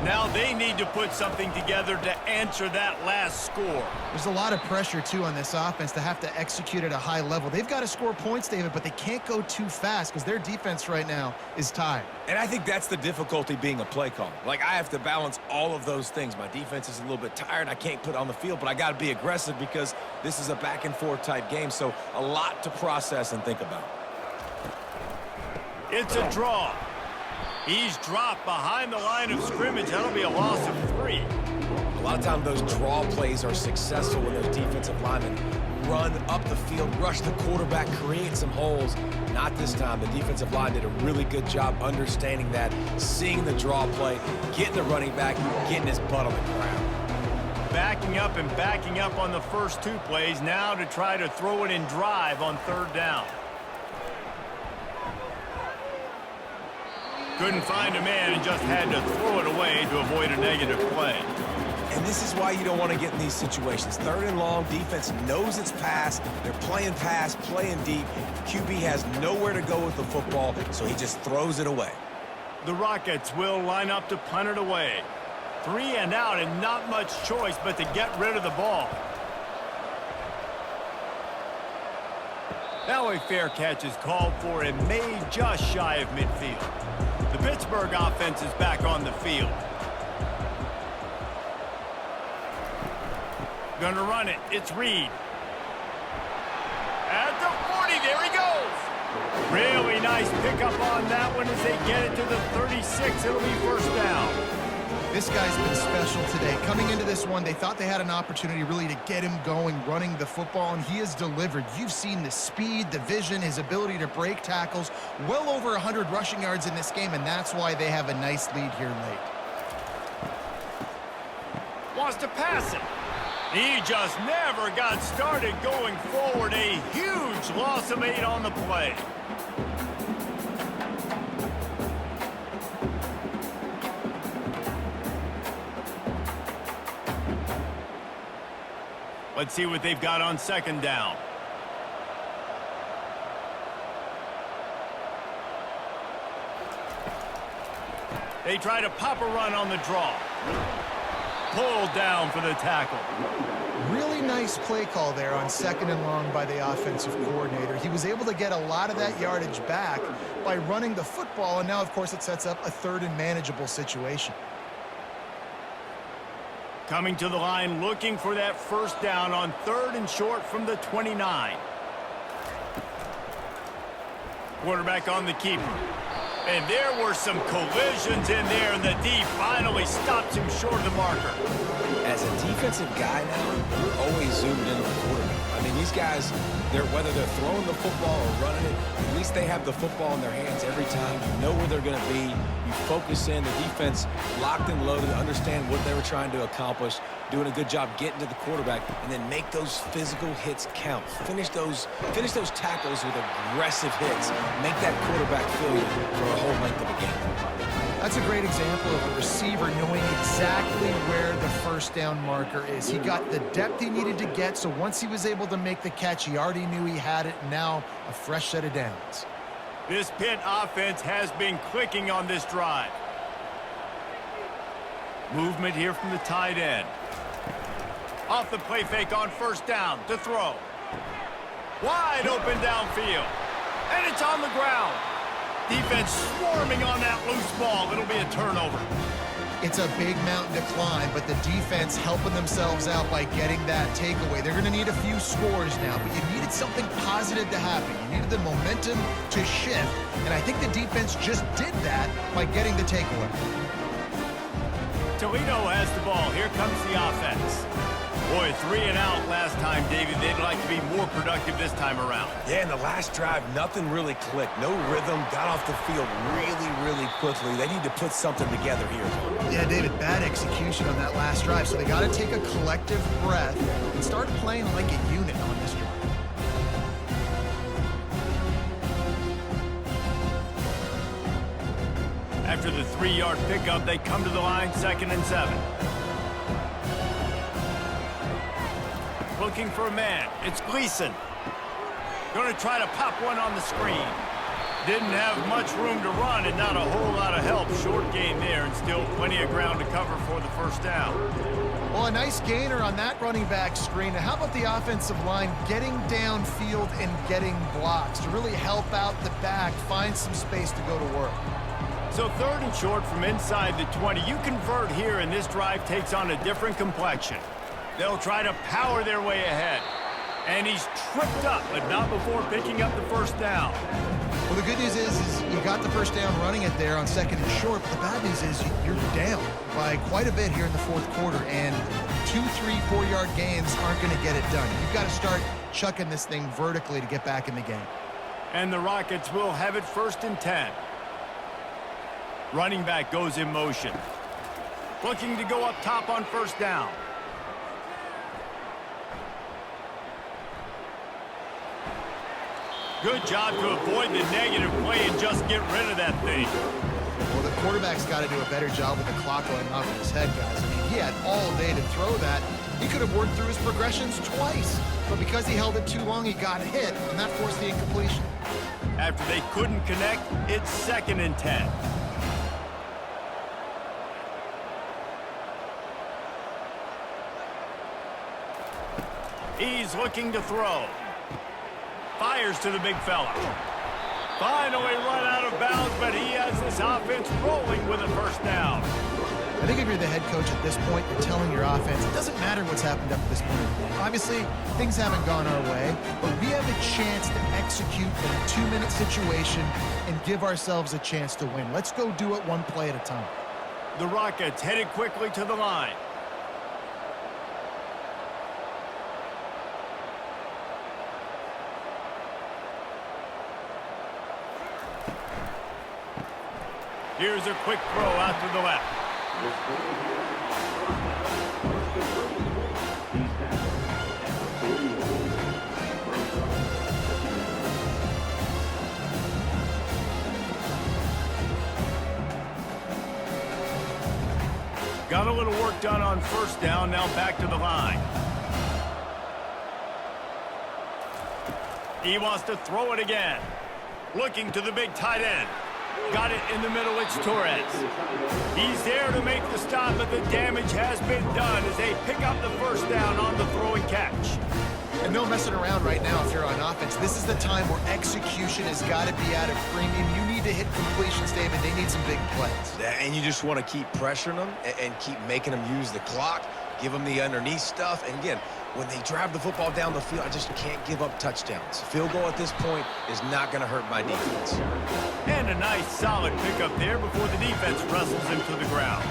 Now they need to put something together to answer that last score. There's a lot of pressure, too, on this offense to have to execute at a high level. They've got to score points, David, but they can't go too fast because their defense right now is tired. And I think that's the difficulty being a play caller. Like, I have to balance all of those things. My defense is a little bit tired. I can't put it on the field, but I got to be aggressive because this is a back-and-forth type game, so a lot to process and think about. It's a draw. He's dropped behind the line of scrimmage. That'll be a loss of 3. A lot of times those draw plays are successful when those defensive linemen run up the field, rush the quarterback, create some holes. Not this time. The defensive line did a really good job understanding that, seeing the draw play, getting the running back, getting his butt on the ground. Backing up and backing up on the first 2 plays now to try to throw it in drive on 3rd down. Couldn't find a man and just had to throw it away to avoid a negative play. And this is why you don't want to get in these situations. 3rd and long, defense knows it's pass. They're playing pass, playing deep. QB has nowhere to go with the football, so he just throws it away. The Rockets will line up to punt it away. 3 and out and not much choice but to get rid of the ball. Now a fair catch is called for and made just shy of midfield. The Pittsburgh offense is back on the field. Gonna run it. It's Reed. At the 40, there he goes. Really nice pickup on that one as they get it to the 36. It'll be first down. This guy's been special today. Coming into this one, they thought they had an opportunity really to get him going, running the football, and he has delivered. You've seen the speed, the vision, his ability to break tackles. Well over 100 rushing yards in this game, and that's why they have a nice lead here late. Wants to pass it. He just never got started going forward. A huge loss of 8 on the play. Let's see what they've got on second down. They try to pop a run on the draw. Pulled down for the tackle. Really nice play call there on second and long by the offensive coordinator. He was able to get a lot of that yardage back by running the football, and now, of course, it sets up a third and manageable situation. Coming to the line, looking for that first down on third and short from the 29. Quarterback on the keeper. And there were some collisions in there, and the D finally stops him short of the marker. As a defensive guy now, you're always zoomed in on the quarterback. I mean, these guys, whether they're throwing the football or running it, at least they have the football in their hands every time. You know where they're going to be. You focus in. The defense locked and loaded, understand what they were trying to accomplish, doing a good job getting to the quarterback, and then make those physical hits count. Finish those tackles with aggressive hits. Make that quarterback feel you for a whole length of a game. That's a great example of a receiver knowing exactly where the first down marker is. He got the depth he needed to get, so once he was able to make the catch, he already knew he had it, and now a fresh set of downs. This Pitt offense has been clicking on this drive. Movement here from the tight end. Off the play fake on first down to throw. Wide open downfield. And it's on the ground. Defense swarming on that loose ball. It'll be a turnover. It's a big mountain to climb, but the defense helping themselves out by getting that takeaway. They're going to need a few scores now, but you needed something positive to happen. You needed the momentum to shift, and I think the defense just did that by getting the takeaway. Toledo has the ball. Here comes the offense. Boy, 3 and out last time, David. They'd like to be more productive this time around. Yeah, in the last drive, nothing really clicked. No rhythm, got off the field really quickly. They need to put something together here. Yeah, David, bad execution on that last drive, so they got to take a collective breath and start playing like a unit on this drive. After the 3-yard pickup, they come to the line, 2nd and 7. Looking for a man. It's Gleason. Going to try to pop one on the screen. Didn't have much room to run and not a whole lot of help. Short gain there and still plenty of ground to cover for the first down. Well, a nice gainer on that running back screen. Now, how about the offensive line getting downfield and getting blocks to really help out the back, find some space to go to work? So 3rd and short from inside the 20. You convert here and this drive takes on a different complexion. They'll try to power their way ahead. And he's tripped up, but not before picking up the first down. Well, the good news is you got the first down running it there on 2nd and short, but the bad news is you're down by quite a bit here in the 4th quarter, and 2, 3, 4-yard gains aren't going to get it done. You've got to start chucking this thing vertically to get back in the game. And the Rockets will have it 1st and 10. Running back goes in motion. Looking to go up top on first down. Good job to avoid the negative play and just get rid of that thing. Well, the quarterback's got to do a better job with the clock going off in his head, guys. I mean, he had all day to throw that. He could have worked through his progressions twice, but because he held it too long, he got hit, and that forced the incompletion. After they couldn't connect, it's 2nd and 10. He's looking to throw. Fires to the big fella. Finally run out of bounds, but he has this offense rolling with a first down. I think if you're the head coach at this point, you're telling your offense, it doesn't matter what's happened up to this point. Obviously, things haven't gone our way, but we have a chance to execute in a 2-minute situation and give ourselves a chance to win. Let's go do it one play at a time. The Rockets headed quickly to the line. Here's a quick throw out to the left. Got a little work done on first down, now back to the line. He wants to throw it again. Looking to the big tight end. Got it in the middle, it's Torres. He's there to make the stop, but the damage has been done as they pick up the first down on the throw and catch. And no messing around right now if you're on offense. This is the time where execution has got to be at a premium. You need to hit completions, David. They need some big plays. And you just want to keep pressuring them and keep making them use the clock, give them the underneath stuff. And again, when they drive the football down the field, I just can't give up touchdowns. Field goal at this point is not going to hurt my defense. And a nice solid pickup there before the defense wrestles him to the ground.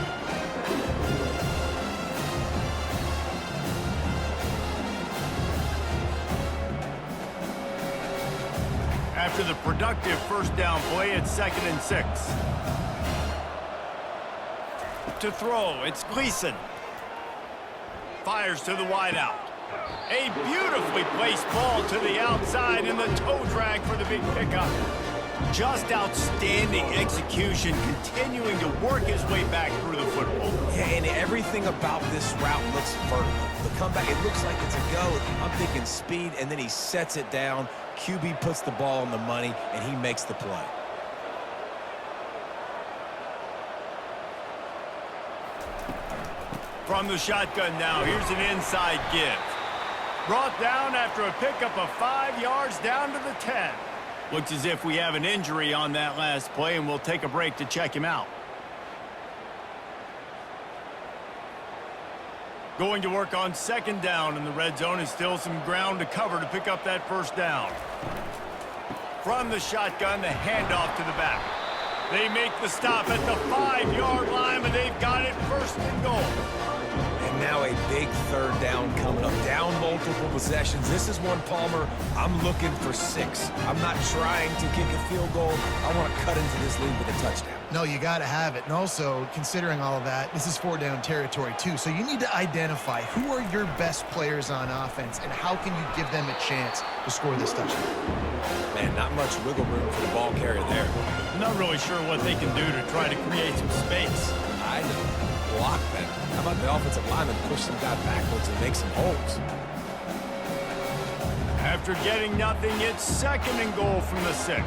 After the productive first down play, it's 2nd and 6. To throw, it's Gleason. Fires to the wideout. A beautifully placed ball to the outside and the toe drag for the big pickup. Just outstanding execution, continuing to work his way back through the football. Yeah, and everything about this route looks vertical. The comeback, it looks like it's a go. I'm thinking speed, and then he sets it down. QB puts the ball on the money, and he makes the play. From the shotgun now, here's an inside give. Brought down after a pickup of 5 yards down to the 10. Looks as if we have an injury on that last play, and we'll take a break to check him out. Going to work on 2nd down in the red zone, and still some ground to cover to pick up that first down. From the shotgun, the handoff to the back. They make the stop at the 5-yard line, and they've got it 1st and goal. And now a big 3rd down coming up. Down multiple possessions. This is one, Palmer, I'm looking for 6. I'm not trying to kick a field goal. I want to cut into this lead with a touchdown. No, you got to have it. And also, considering all of that, this is 4-down territory too. So you need to identify who are your best players on offense and how can you give them a chance to score this touchdown. Man, not much wiggle room for the ball carrier there. I'm not really sure what they can do to try to create some space. I know. Block better. How about the offensive lineman push some guy backwards and make some holes? After getting nothing, it's 2nd and goal from the 6.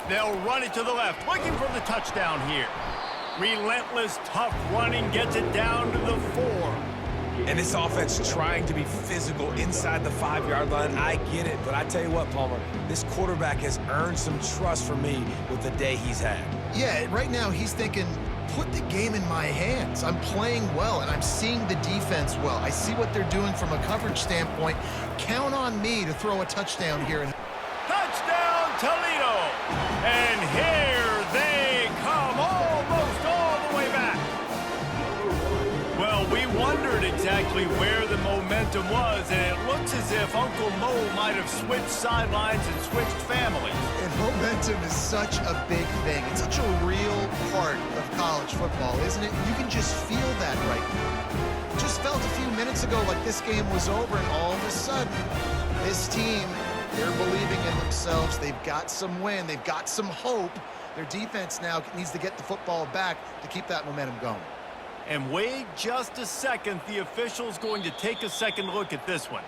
They'll run it to the left, looking for the touchdown here. Relentless, tough running gets it down to the 4. And this offense trying to be physical inside the 5-yard line. I get it, but I tell you what, Palmer, this quarterback has earned some trust from me with the day he's had. Yeah, right now he's thinking, put the game in my hands. I'm playing well, and I'm seeing the defense well. I see what they're doing from a coverage standpoint. Count on me to throw a touchdown here. Touchdown, Toledo! And here they come, almost all the way back. Well, we wondered exactly where the momentum was, and it looks as if Uncle Mo might have switched sidelines and switched families. And momentum is such a big thing. It's such a real part of college football, isn't it? You can just feel that right now. It just felt a few minutes ago like this game was over, and all of a sudden, this team, they're believing in themselves. They've got some win. They've got some hope. Their defense now needs to get the football back to keep that momentum going. And wait just a second, the official's going to take a second look at this one.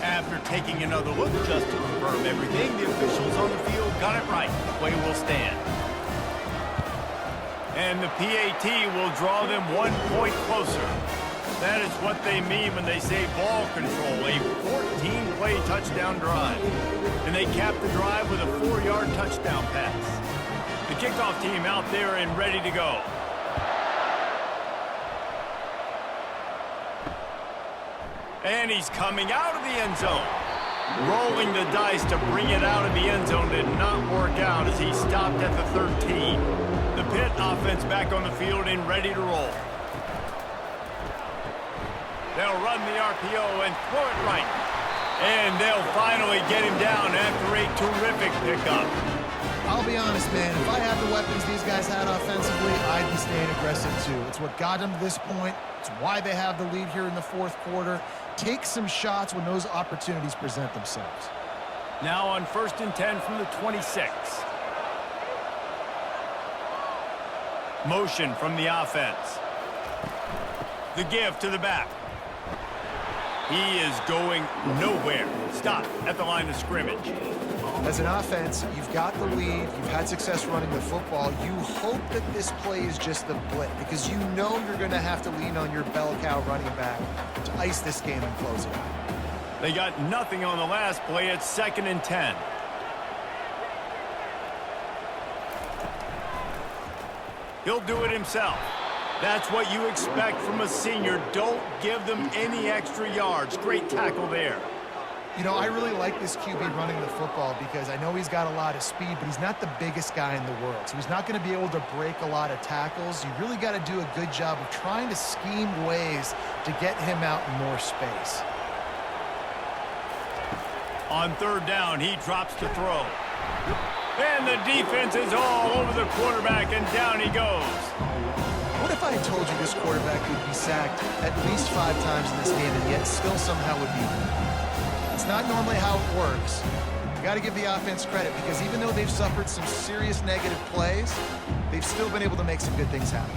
After taking another look just to confirm everything, the officials on the field got it right. The play will stand. And the PAT will draw them 1 point closer. That is what they mean when they say ball control. A 14-play touchdown drive. And they cap the drive with a 4-yard touchdown pass. The kickoff team out there and ready to go. And he's coming out of the end zone. Rolling the dice to bring it out of the end zone did not work out as he stopped at the 13. The Pitt offense back on the field and ready to roll. They'll run the RPO and throw it right. And they'll finally get him down after a terrific pickup. I'll be honest, man. If I had the weapons these guys had offensively, I'd be staying aggressive too. It's what got them to this point. It's why they have the lead here in the fourth quarter. Take some shots when those opportunities present themselves. Now on 1st and 10 from the 26. Motion from the offense. The give to the back. He is going nowhere. Stop at the line of scrimmage. As an offense, you've got the lead. You've had success running the football. You hope that this play is just the blip because you know you're going to have to lean on your bell cow running back to ice this game and close it out. They got nothing on the last play. It's 2nd and 10. He'll do it himself. That's what you expect from a senior. Don't give them any extra yards. Great tackle there. You know, I really like this QB running the football because I know he's got a lot of speed, but he's not the biggest guy in the world. So he's not going to be able to break a lot of tackles. You really got to do a good job of trying to scheme ways to get him out in more space. On 3rd down, he drops to throw. And the defense is all over the quarterback, and down he goes. What if I told you this quarterback would be sacked at least 5 times in this game and yet still somehow would be? It's not normally how it works. You got to give the offense credit because even though they've suffered some serious negative plays, they've still been able to make some good things happen.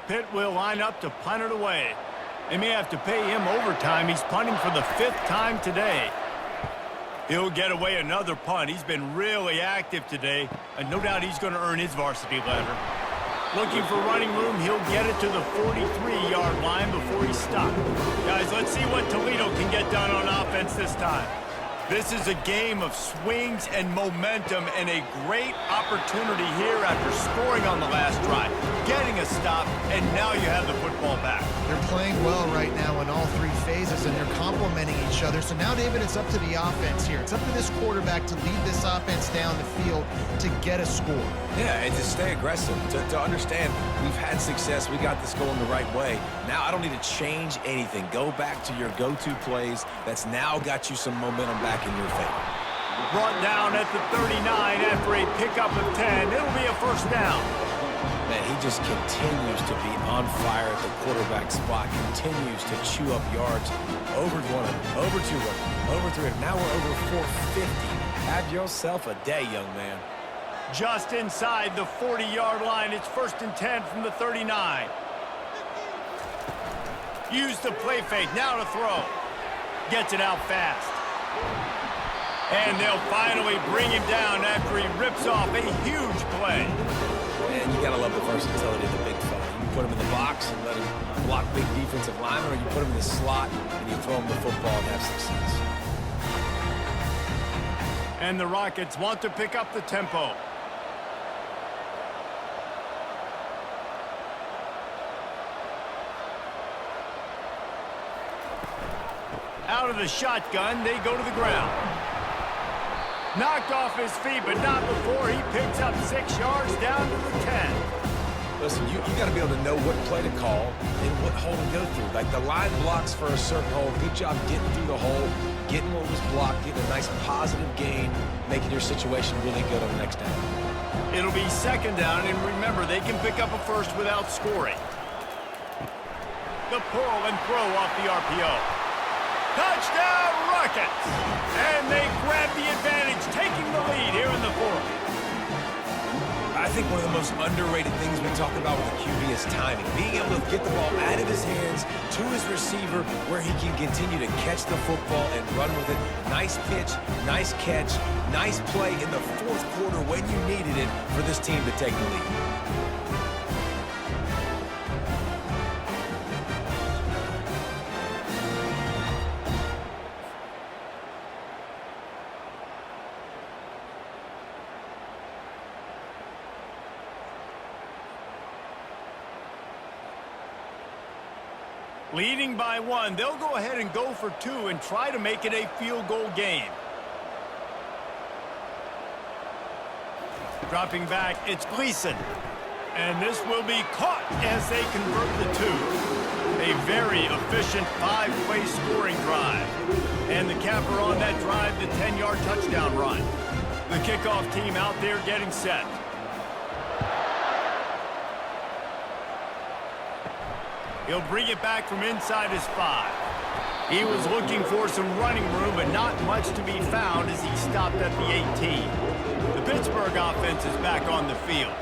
Pitt will line up to punt it away. They may have to pay him overtime. He's punting for the 5th time today. He'll get away another punt. He's been really active today, and no doubt he's going to earn his varsity letter. Looking for running room, he'll get it to the 43-yard line before he stops. Guys, let's see what Toledo can get done on offense this time. This is a game of swings and momentum and a great opportunity here after scoring on the last drive, getting a stop, and now you have the football back. They're playing well right now in all 3 phases, and they're complementing each other. So now, David, it's up to the offense here. It's up to this quarterback to lead this offense down the field to get a score. Yeah, and to stay aggressive, to understand we've had success, we got this going the right way. Now I don't need to change anything. Go back to your go-to plays. That's now got you some momentum back in your favor. Brought down at the 39 after a pickup of 10. It'll be a 1st down. Man, he just continues to be on fire at the quarterback spot, continues to chew up yards. Over 1, over 2, over 3. Now we're over 450. Have yourself a day, young man. Just inside the 40-yard line. It's 1st and 10 from the 39. Use the play fake. Now to throw. Gets it out fast. And they'll finally bring him down after he rips off a huge play. Man, you got to love the versatility of the big fella. You put him in the box and let him block big defensive linemen, or you put him in the slot and you throw him the football and have success. And the Rockets want to pick up the tempo. Out of the shotgun, they go to the ground. Knocked off his feet, but not before he picks up 6 yards down to the 10. Listen, you got to be able to know what play to call and what hole to go through. Like the line blocks for a certain hole. Good job getting through the hole, getting what was blocked, getting a nice positive gain, making your situation really good on the next down. It'll be 2nd down, and remember, they can pick up a 1st without scoring. The pull and throw off the RPO. Touchdown, Rockets! And they grab the advantage, taking the lead here in the 4th. I think one of the most underrated things we talk about with a QB is timing. Being able to get the ball out of his hands to his receiver where he can continue to catch the football and run with it. Nice pitch, nice catch, nice play in the 4th quarter when you needed it for this team to take the lead. Leading by 1, they'll go ahead and go for 2 and try to make it a field goal game. Dropping back, it's Gleason. And this will be caught as they convert the 2. A very efficient 5-play scoring drive. And the capper on that drive, the 10-yard touchdown run. The kickoff team out there getting set. He'll bring it back from inside his 5. He was looking for some running room, but not much to be found as he stopped at the 18. The Pittsburgh offense is back on the field.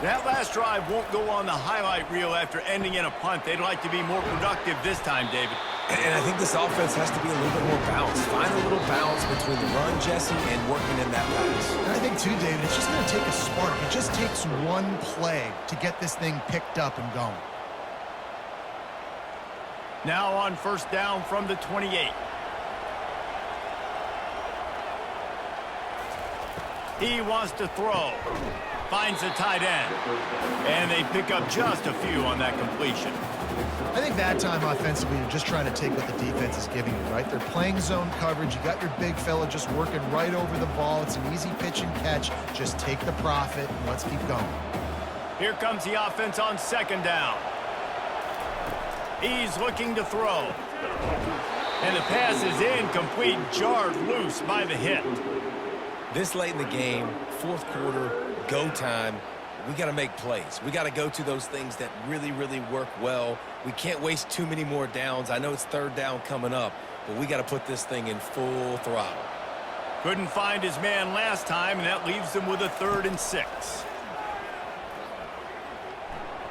That last drive won't go on the highlight reel after ending in a punt. They'd like to be more productive this time, David. And I think this offense has to be a little bit more balanced. Find a little balance between the run, Jesse, and working in that pass. And I think, too, David, it's just going to take a spark. It just takes one play to get this thing picked up and going. Now on first down from the 28. He wants to throw. Finds a tight end. And they pick up just a few on that completion. I think that time offensively, you're just trying to take what the defense is giving you, right? They're playing zone coverage. You got your big fella just working right over the ball. It's an easy pitch and catch. Just take the profit and let's keep going. Here comes the offense on second down. He's looking to throw. And the pass is incomplete, jarred loose by the hit. This late in the game, fourth quarter, go time, we got to make plays. We got to go to those things that really, really work well. We can't waste too many more downs. I know it's third down coming up, but we got to put this thing in full throttle. Couldn't find his man last time, and that leaves him with a 3rd and 6.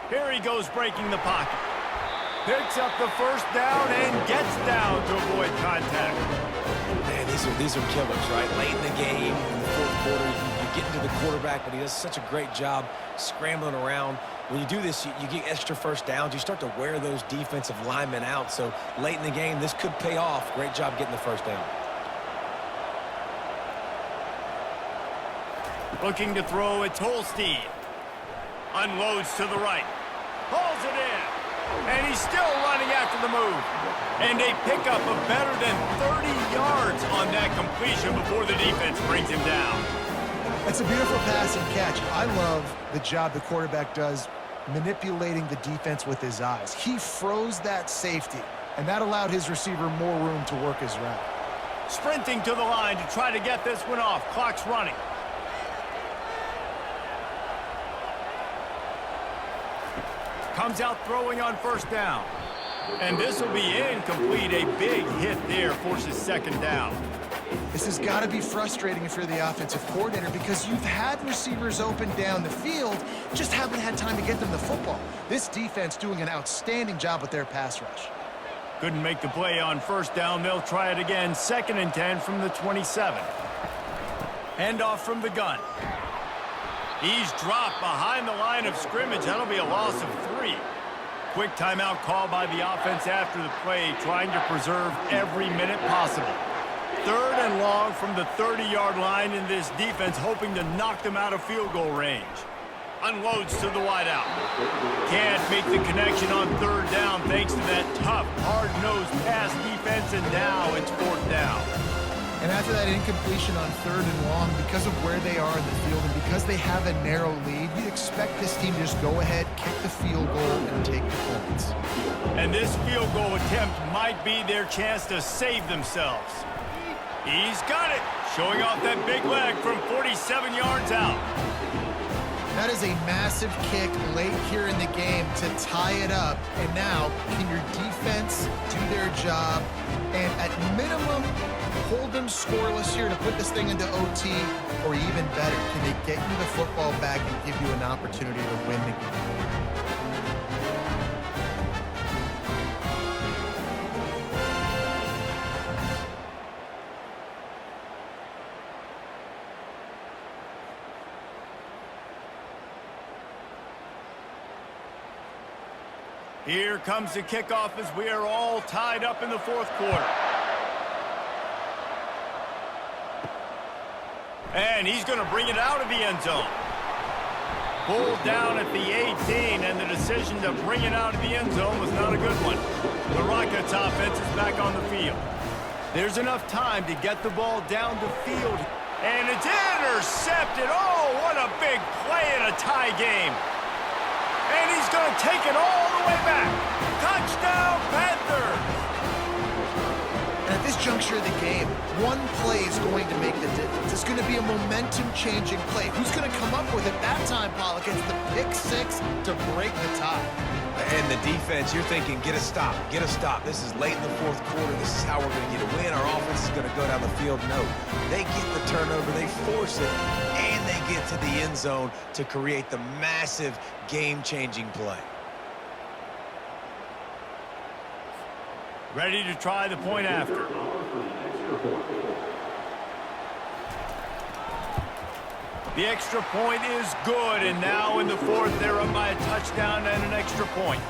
Here he goes breaking the pocket. Picks up the first down and gets down to avoid contact. Man, these are killers, right? Late in the game, in the fourth quarter, you get into the quarterback, but he does such a great job scrambling around. When you do this, you get extra first downs. You start to wear those defensive linemen out. So late in the game, this could pay off. Great job getting the first down. Looking to throw, it's Holstein. Unloads to the right. Pulls it in. And he's still running after the move. And they pick up a better than 30 yards on that completion before the defense brings him down. It's a beautiful pass and catch. I love the job the quarterback does manipulating the defense with his eyes. He froze that safety, and that allowed his receiver more room to work his route. Sprinting to the line to try to get this one off. Clock's running. Comes out throwing on first down. And this will be incomplete. A big hit there forces second down. This has got to be frustrating if you're the offensive coordinator because you've had receivers open down the field, just haven't had time to get them the football. This defense doing an outstanding job with their pass rush. Couldn't make the play on first down. They'll try it again. 2nd and 10 from the 27. Handoff from the gun. He's dropped behind the line of scrimmage. That'll be a loss of 3. Quick timeout call by the offense after the play, trying to preserve every minute possible. 3rd and long from the 30-yard line, in this defense hoping to knock them out of field goal range. Unloads to the wideout. Can't make the connection on 3rd down thanks to that tough, hard-nosed pass defense, and now it's 4th down. And after that incompletion on 3rd and long, because of where they are in the field and because they have a narrow lead, you'd expect this team to just go ahead, kick the field goal, and take the points. And this field goal attempt might be their chance to save themselves. He's got it, showing off that big leg from 47 yards out. That is a massive kick late here in the game to tie it up. And now, can your defense do their job and at minimum hold them scoreless here to put this thing into OT, or even better, can they get you the football back and give you an opportunity to win the game? Here comes the kickoff as we are all tied up in the 4th quarter. And he's going to bring it out of the end zone. Pulled down at the 18, and the decision to bring it out of the end zone was not a good one. The Rockets offense is back on the field. There's enough time to get the ball down the field. And it's intercepted. Oh, what a big play in a tie game. And he's going to take it all the way back. Touchdown, Panthers! And at this juncture of the game, one play is going to make the difference. It's going to be a momentum-changing play. Who's going to come up with it that time, Pollock? It's the pick six to break the tie. And the defense, you're thinking, get a stop, get a stop. This is late in the fourth quarter. This is how we're going to get a win. Our offense is going to go down the field. No, they get the turnover, they force it, and they get to the end zone to create the massive game-changing play. Ready to try the point after. The extra point is good, and now in the fourth, they're up by a touchdown and an extra point.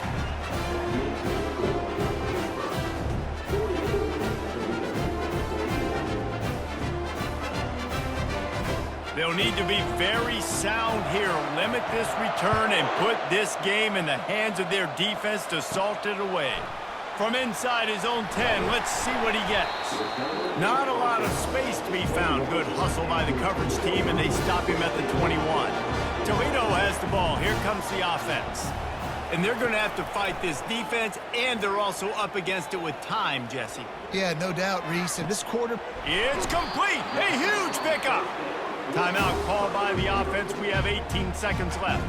They'll need to be very sound here, limit this return, and put this game in the hands of their defense to salt it away. From inside his own 10, let's see what he gets. Not a lot of space to be found. Good hustle by the coverage team, and they stop him at the 21. Toledo has the ball. Here comes the offense. And they're going to have to fight this defense, and they're also up against it with time, Jesse. Yeah, no doubt, Reese. And this quarter... It's complete. A huge pickup. Timeout called by the offense. We have 18 seconds left.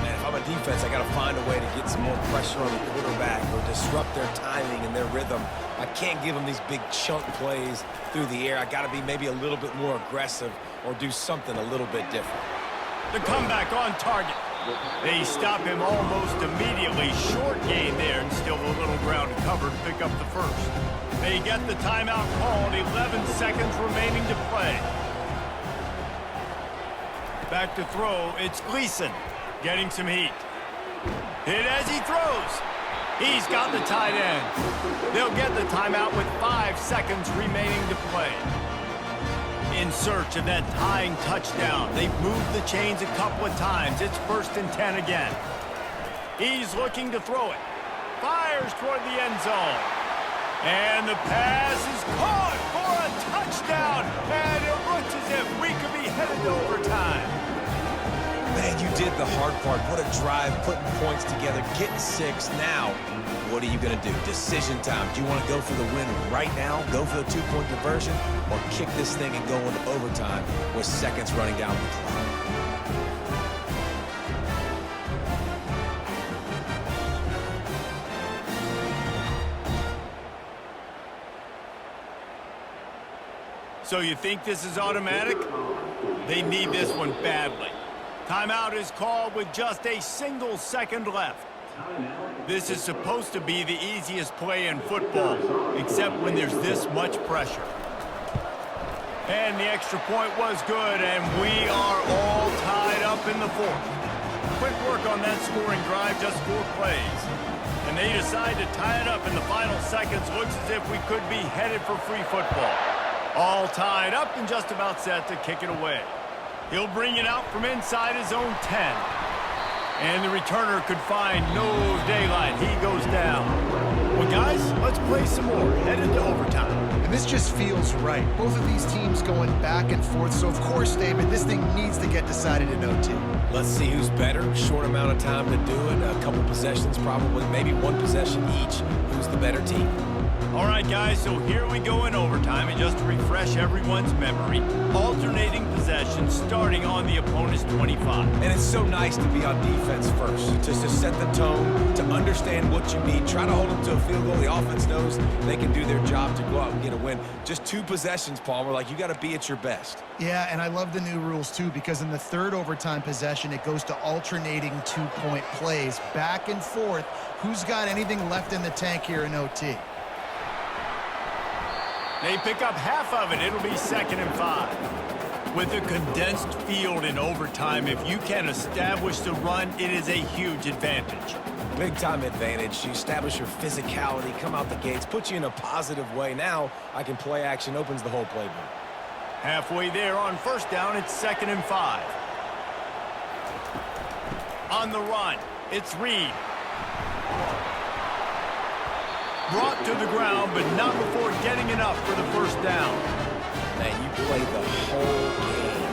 Man, if I'm a defense, I got to find a way to get some more pressure on the quarterback or disrupt their timing and their rhythm. I can't give them these big chunk plays through the air. I got to be maybe a little bit more aggressive or do something a little bit different. The comeback on target. They stop him almost immediately. Short gain there, and still a little ground to cover to pick up the first. They get the timeout called. 11 seconds remaining to play. Back to throw. It's Gleason. Getting some heat. Hit as he throws. He's got the tight end. They'll get the timeout with 5 seconds remaining to play. In search of that tying touchdown. They've moved the chains a couple of times. It's 1st and 10 again. He's looking to throw it. Fires toward the end zone. And the pass is caught for a touchdown. And it looks as if we could be headed to overtime. Man, you did the hard part. What a drive, putting points together, getting 6. Now, what are you going to do? Decision time. Do you want to go for the win right now, go for the 2-point conversion, or kick this thing and go into overtime with seconds running down the clock? So you think this is automatic? They need this one badly. Timeout is called with just a single second left. This is supposed to be the easiest play in football, except when there's this much pressure. And the extra point was good, and we are all tied up in the fourth. Quick work on that scoring drive, just 4 plays. And they decide to tie it up in the final seconds. Looks as if we could be headed for free football. All tied up and just about set to kick it away. He'll bring it out from inside his own 10. And the returner could find no daylight. He goes down. Well, guys, let's play some more. Headed to overtime. And this just feels right. Both of these teams going back and forth. So, of course, David, this thing needs to get decided in OT. Let's see who's better. Short amount of time to do it. A couple possessions, probably maybe 1 possession each. Who's the better team? All right, guys, so here we go in overtime, and just to refresh everyone's memory, alternating possessions starting on the opponent's 25. And it's so nice to be on defense first, just to set the tone, to understand what you need, try to hold them to a field goal. The offense knows they can do their job to go out and get a win. Just 2 possessions, Palmer, like you got to be at your best. Yeah, and I love the new rules, too, because in the 3rd overtime possession, it goes to alternating 2-point plays, back and forth. Who's got anything left in the tank here in OT? They pick up half of it. It'll be 2nd and 5. With a condensed field in overtime, if you can establish the run, it is a huge advantage. Big-time advantage. You establish your physicality, come out the gates, put you in a positive way. Now, I can play action, opens the whole playbook. Halfway there on 1st down, it's 2nd and 5. On the run, it's Reed. Brought to the ground, but not before getting enough for the first down. Man, you played the whole game.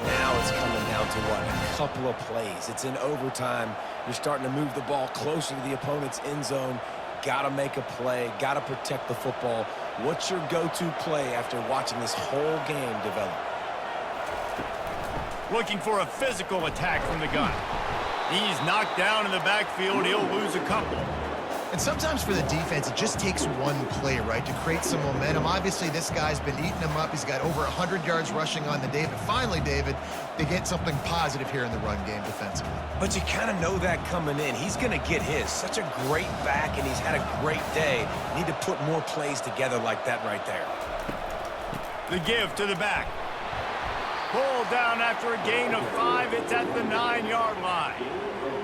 Now it's coming down to what? A couple of plays. It's in overtime. You're starting to move the ball closer to the opponent's end zone. Got to make a play. Got to protect the football. What's your go-to play after watching this whole game develop? Looking for a physical attack from the gun. He's knocked down in the backfield. He'll lose a couple. And sometimes for the defense, it just takes one play, right, to create some momentum. Obviously, this guy's been eating them up. He's got over 100 yards rushing on the day. But finally, David, they get something positive here in the run game defensively. But you kind of know that coming in. He's going to get his. Such a great back, and he's had a great day. Need to put more plays together like that right there. The give to the back. Pulled down after a gain of 5. It's at the 9-yard line.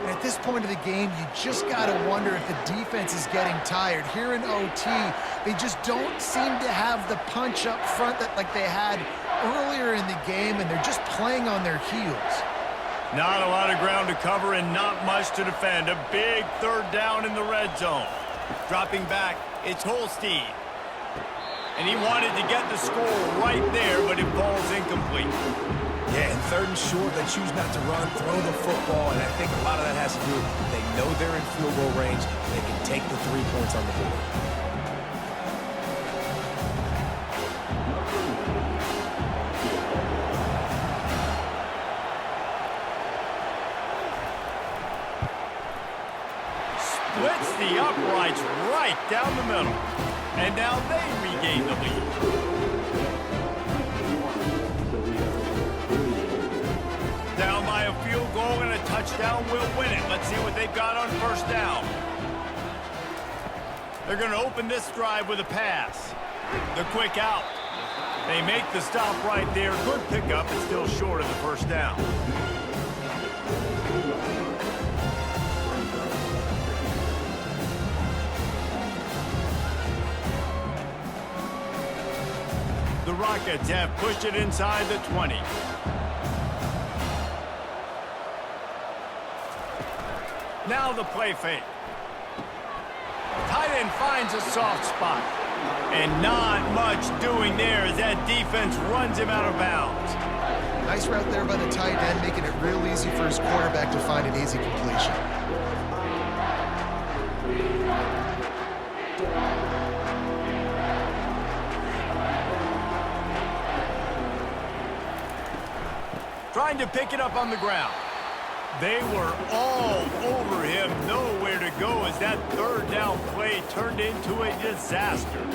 At this point of the game, you just got to wonder if the defense is getting tired. Here in OT, they just don't seem to have the punch up front that like they had earlier in the game, and they're just playing on their heels. Not a lot of ground to cover and not much to defend. A big third down in the red zone. Dropping back, it's Holstein. And he wanted to get the score right there, but it falls incomplete. Yeah, and third and short, they choose not to run, throw the football, and I think a lot of that has to do with they know they're in field goal range. They can take the 3 points on the board. Splits the uprights right down the middle. And now they regain the lead. Down by a field goal and a touchdown will win it. Let's see what they've got on first down. They're going to open this drive with a pass. The quick out. They make the stop right there. Good pickup, but still short of the first down. The Rockets have pushed it inside the 20. Now the play fake. Tight end finds a soft spot. And not much doing there as that defense runs him out of bounds. Nice route there by the tight end, making it real easy for his quarterback to find an easy completion. Trying to pick it up on the ground. They were all over him, nowhere to go as that third down play turned into a disaster.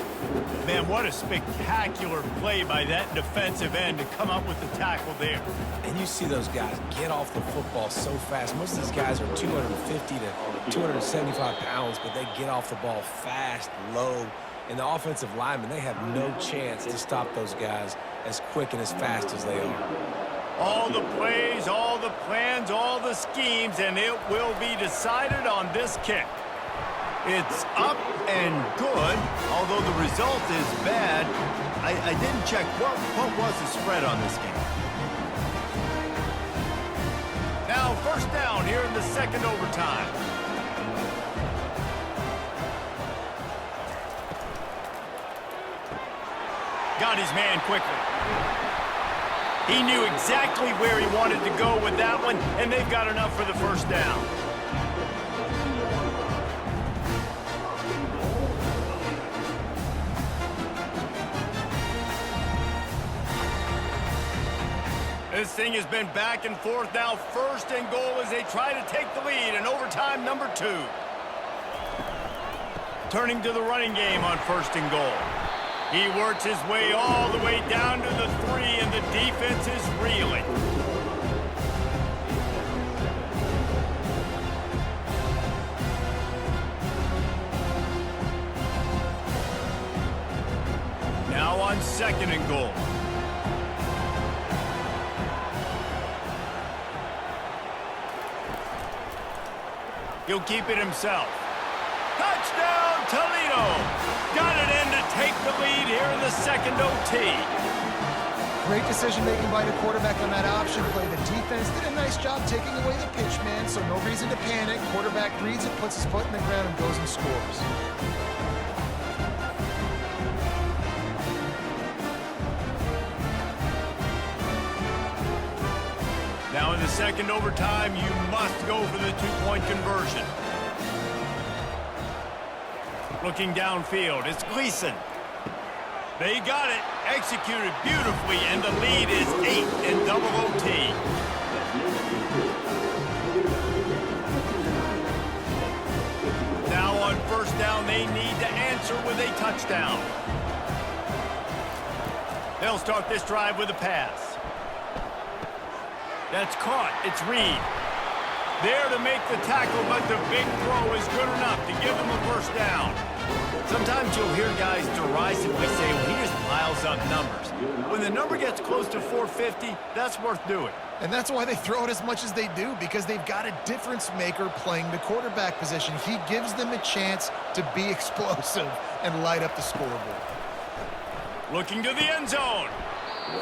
Man, what a spectacular play by that defensive end to come up with the tackle there. And you see those guys get off the football so fast. Most of these guys are 250 to 275 pounds, but they get off the ball fast, low. And the offensive linemen, they have no chance to stop those guys as quick and as fast as they are. All the plays, all the plans, all the schemes, and it will be decided on this kick. It's up and good, although the result is bad. I didn't check. What was the spread on this game? Now first down here in the second overtime. Got his man quickly. He knew exactly where he wanted to go with that one, and they've got enough for the first down. This thing has been back and forth now. First and goal as they try to take the lead in overtime number 2. Turning to the running game on first and goal. He works his way all the way down to the 3, and the defense is reeling. Now on second and goal. He'll keep it himself. Touchdown, Toledo! Got it in to take the lead here in the second OT. Great decision-making by the quarterback on that option play. The defense did a nice job taking away the pitch man, so no reason to panic. Quarterback reads it, puts his foot in the ground, and goes and scores. Now in the second overtime, you must go for the two-point conversion. Looking downfield, it's Gleason. They got it, executed beautifully, and the lead is 8 in double OT. Now on first down, they need to answer with a touchdown. They'll start this drive with a pass. That's caught. It's Reed. There to make the tackle, but the big throw is good enough to give them a first down. Sometimes you'll hear guys derisively say, well, he just piles up numbers. When the number gets close to 450, that's worth doing. And that's why they throw it as much as they do, because they've got a difference maker playing the quarterback position. He gives them a chance to be explosive and light up the scoreboard. Looking to the end zone.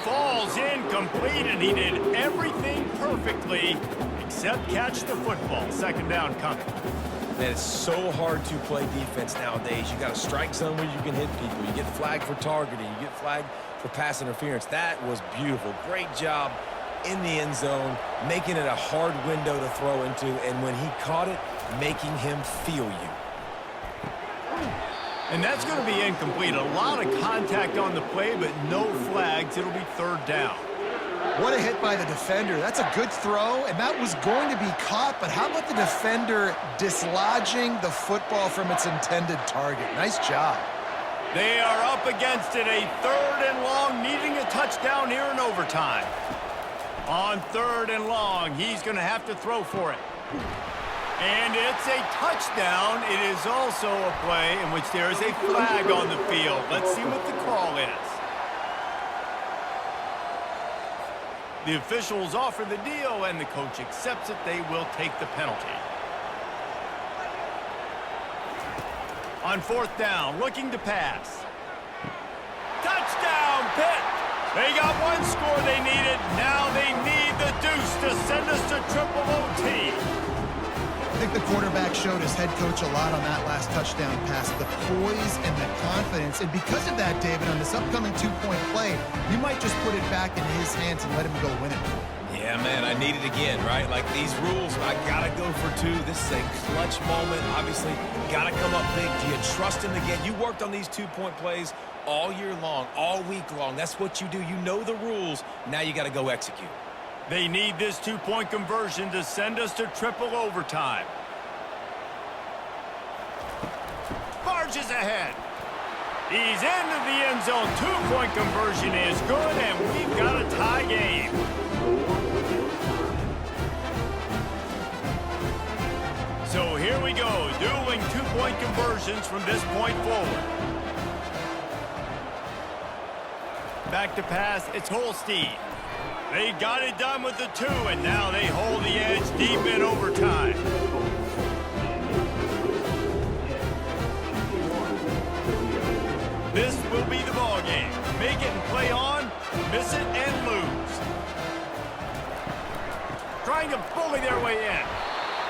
Falls incomplete, and he did everything perfectly except catch the football. Second down coming. Man, it's so hard to play defense nowadays. You got a strike zone where you can hit people. You get flagged for targeting. You get flagged for pass interference. That was beautiful. Great job in the end zone, making it a hard window to throw into, and when he caught it, making him feel you. And that's going to be incomplete. A lot of contact on the play, but no flags. It'll be third down. What a hit by the defender. That's a good throw, and that was going to be caught, but how about the defender dislodging the football from its intended target? Nice job. They are up against it, a third and long, needing a touchdown here in overtime. On third and long, he's going to have to throw for it. And it's a touchdown. It is also a play in which there is a flag on the field. Let's see what the call is. The officials offer the deal, and the coach accepts it. They will take the penalty. On fourth down, looking to pass. Touchdown, Pitt! They got one score they needed. Now they need the deuce to send us to triple OT. I think the quarterback showed his head coach a lot on that last touchdown pass, the poise and the confidence. And because of that, David, on this upcoming two-point play, you might just put it back in his hands and let him go win it. Yeah, man, I need it again, right? Like these rules, I got to go for two. This is a clutch moment. Obviously, got to come up big. Do you trust him again? You worked on these two-point plays all year long, all week long. That's what you do. You know the rules. Now you got to go execute. They need this two-point conversion to send us to triple overtime. Barges ahead. He's into the end zone. Two-point conversion is good, and we've got a tie game. So here we go, dueling two-point conversions from this point forward. Back to pass, it's Holstein. They got it done with the two, and now they hold the edge deep in overtime. This will be the ball game. Make it and play on, miss it and lose. Trying to bully their way in.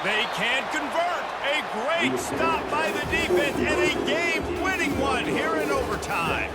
They can't convert. A great stop by the defense and a game-winning one here in overtime.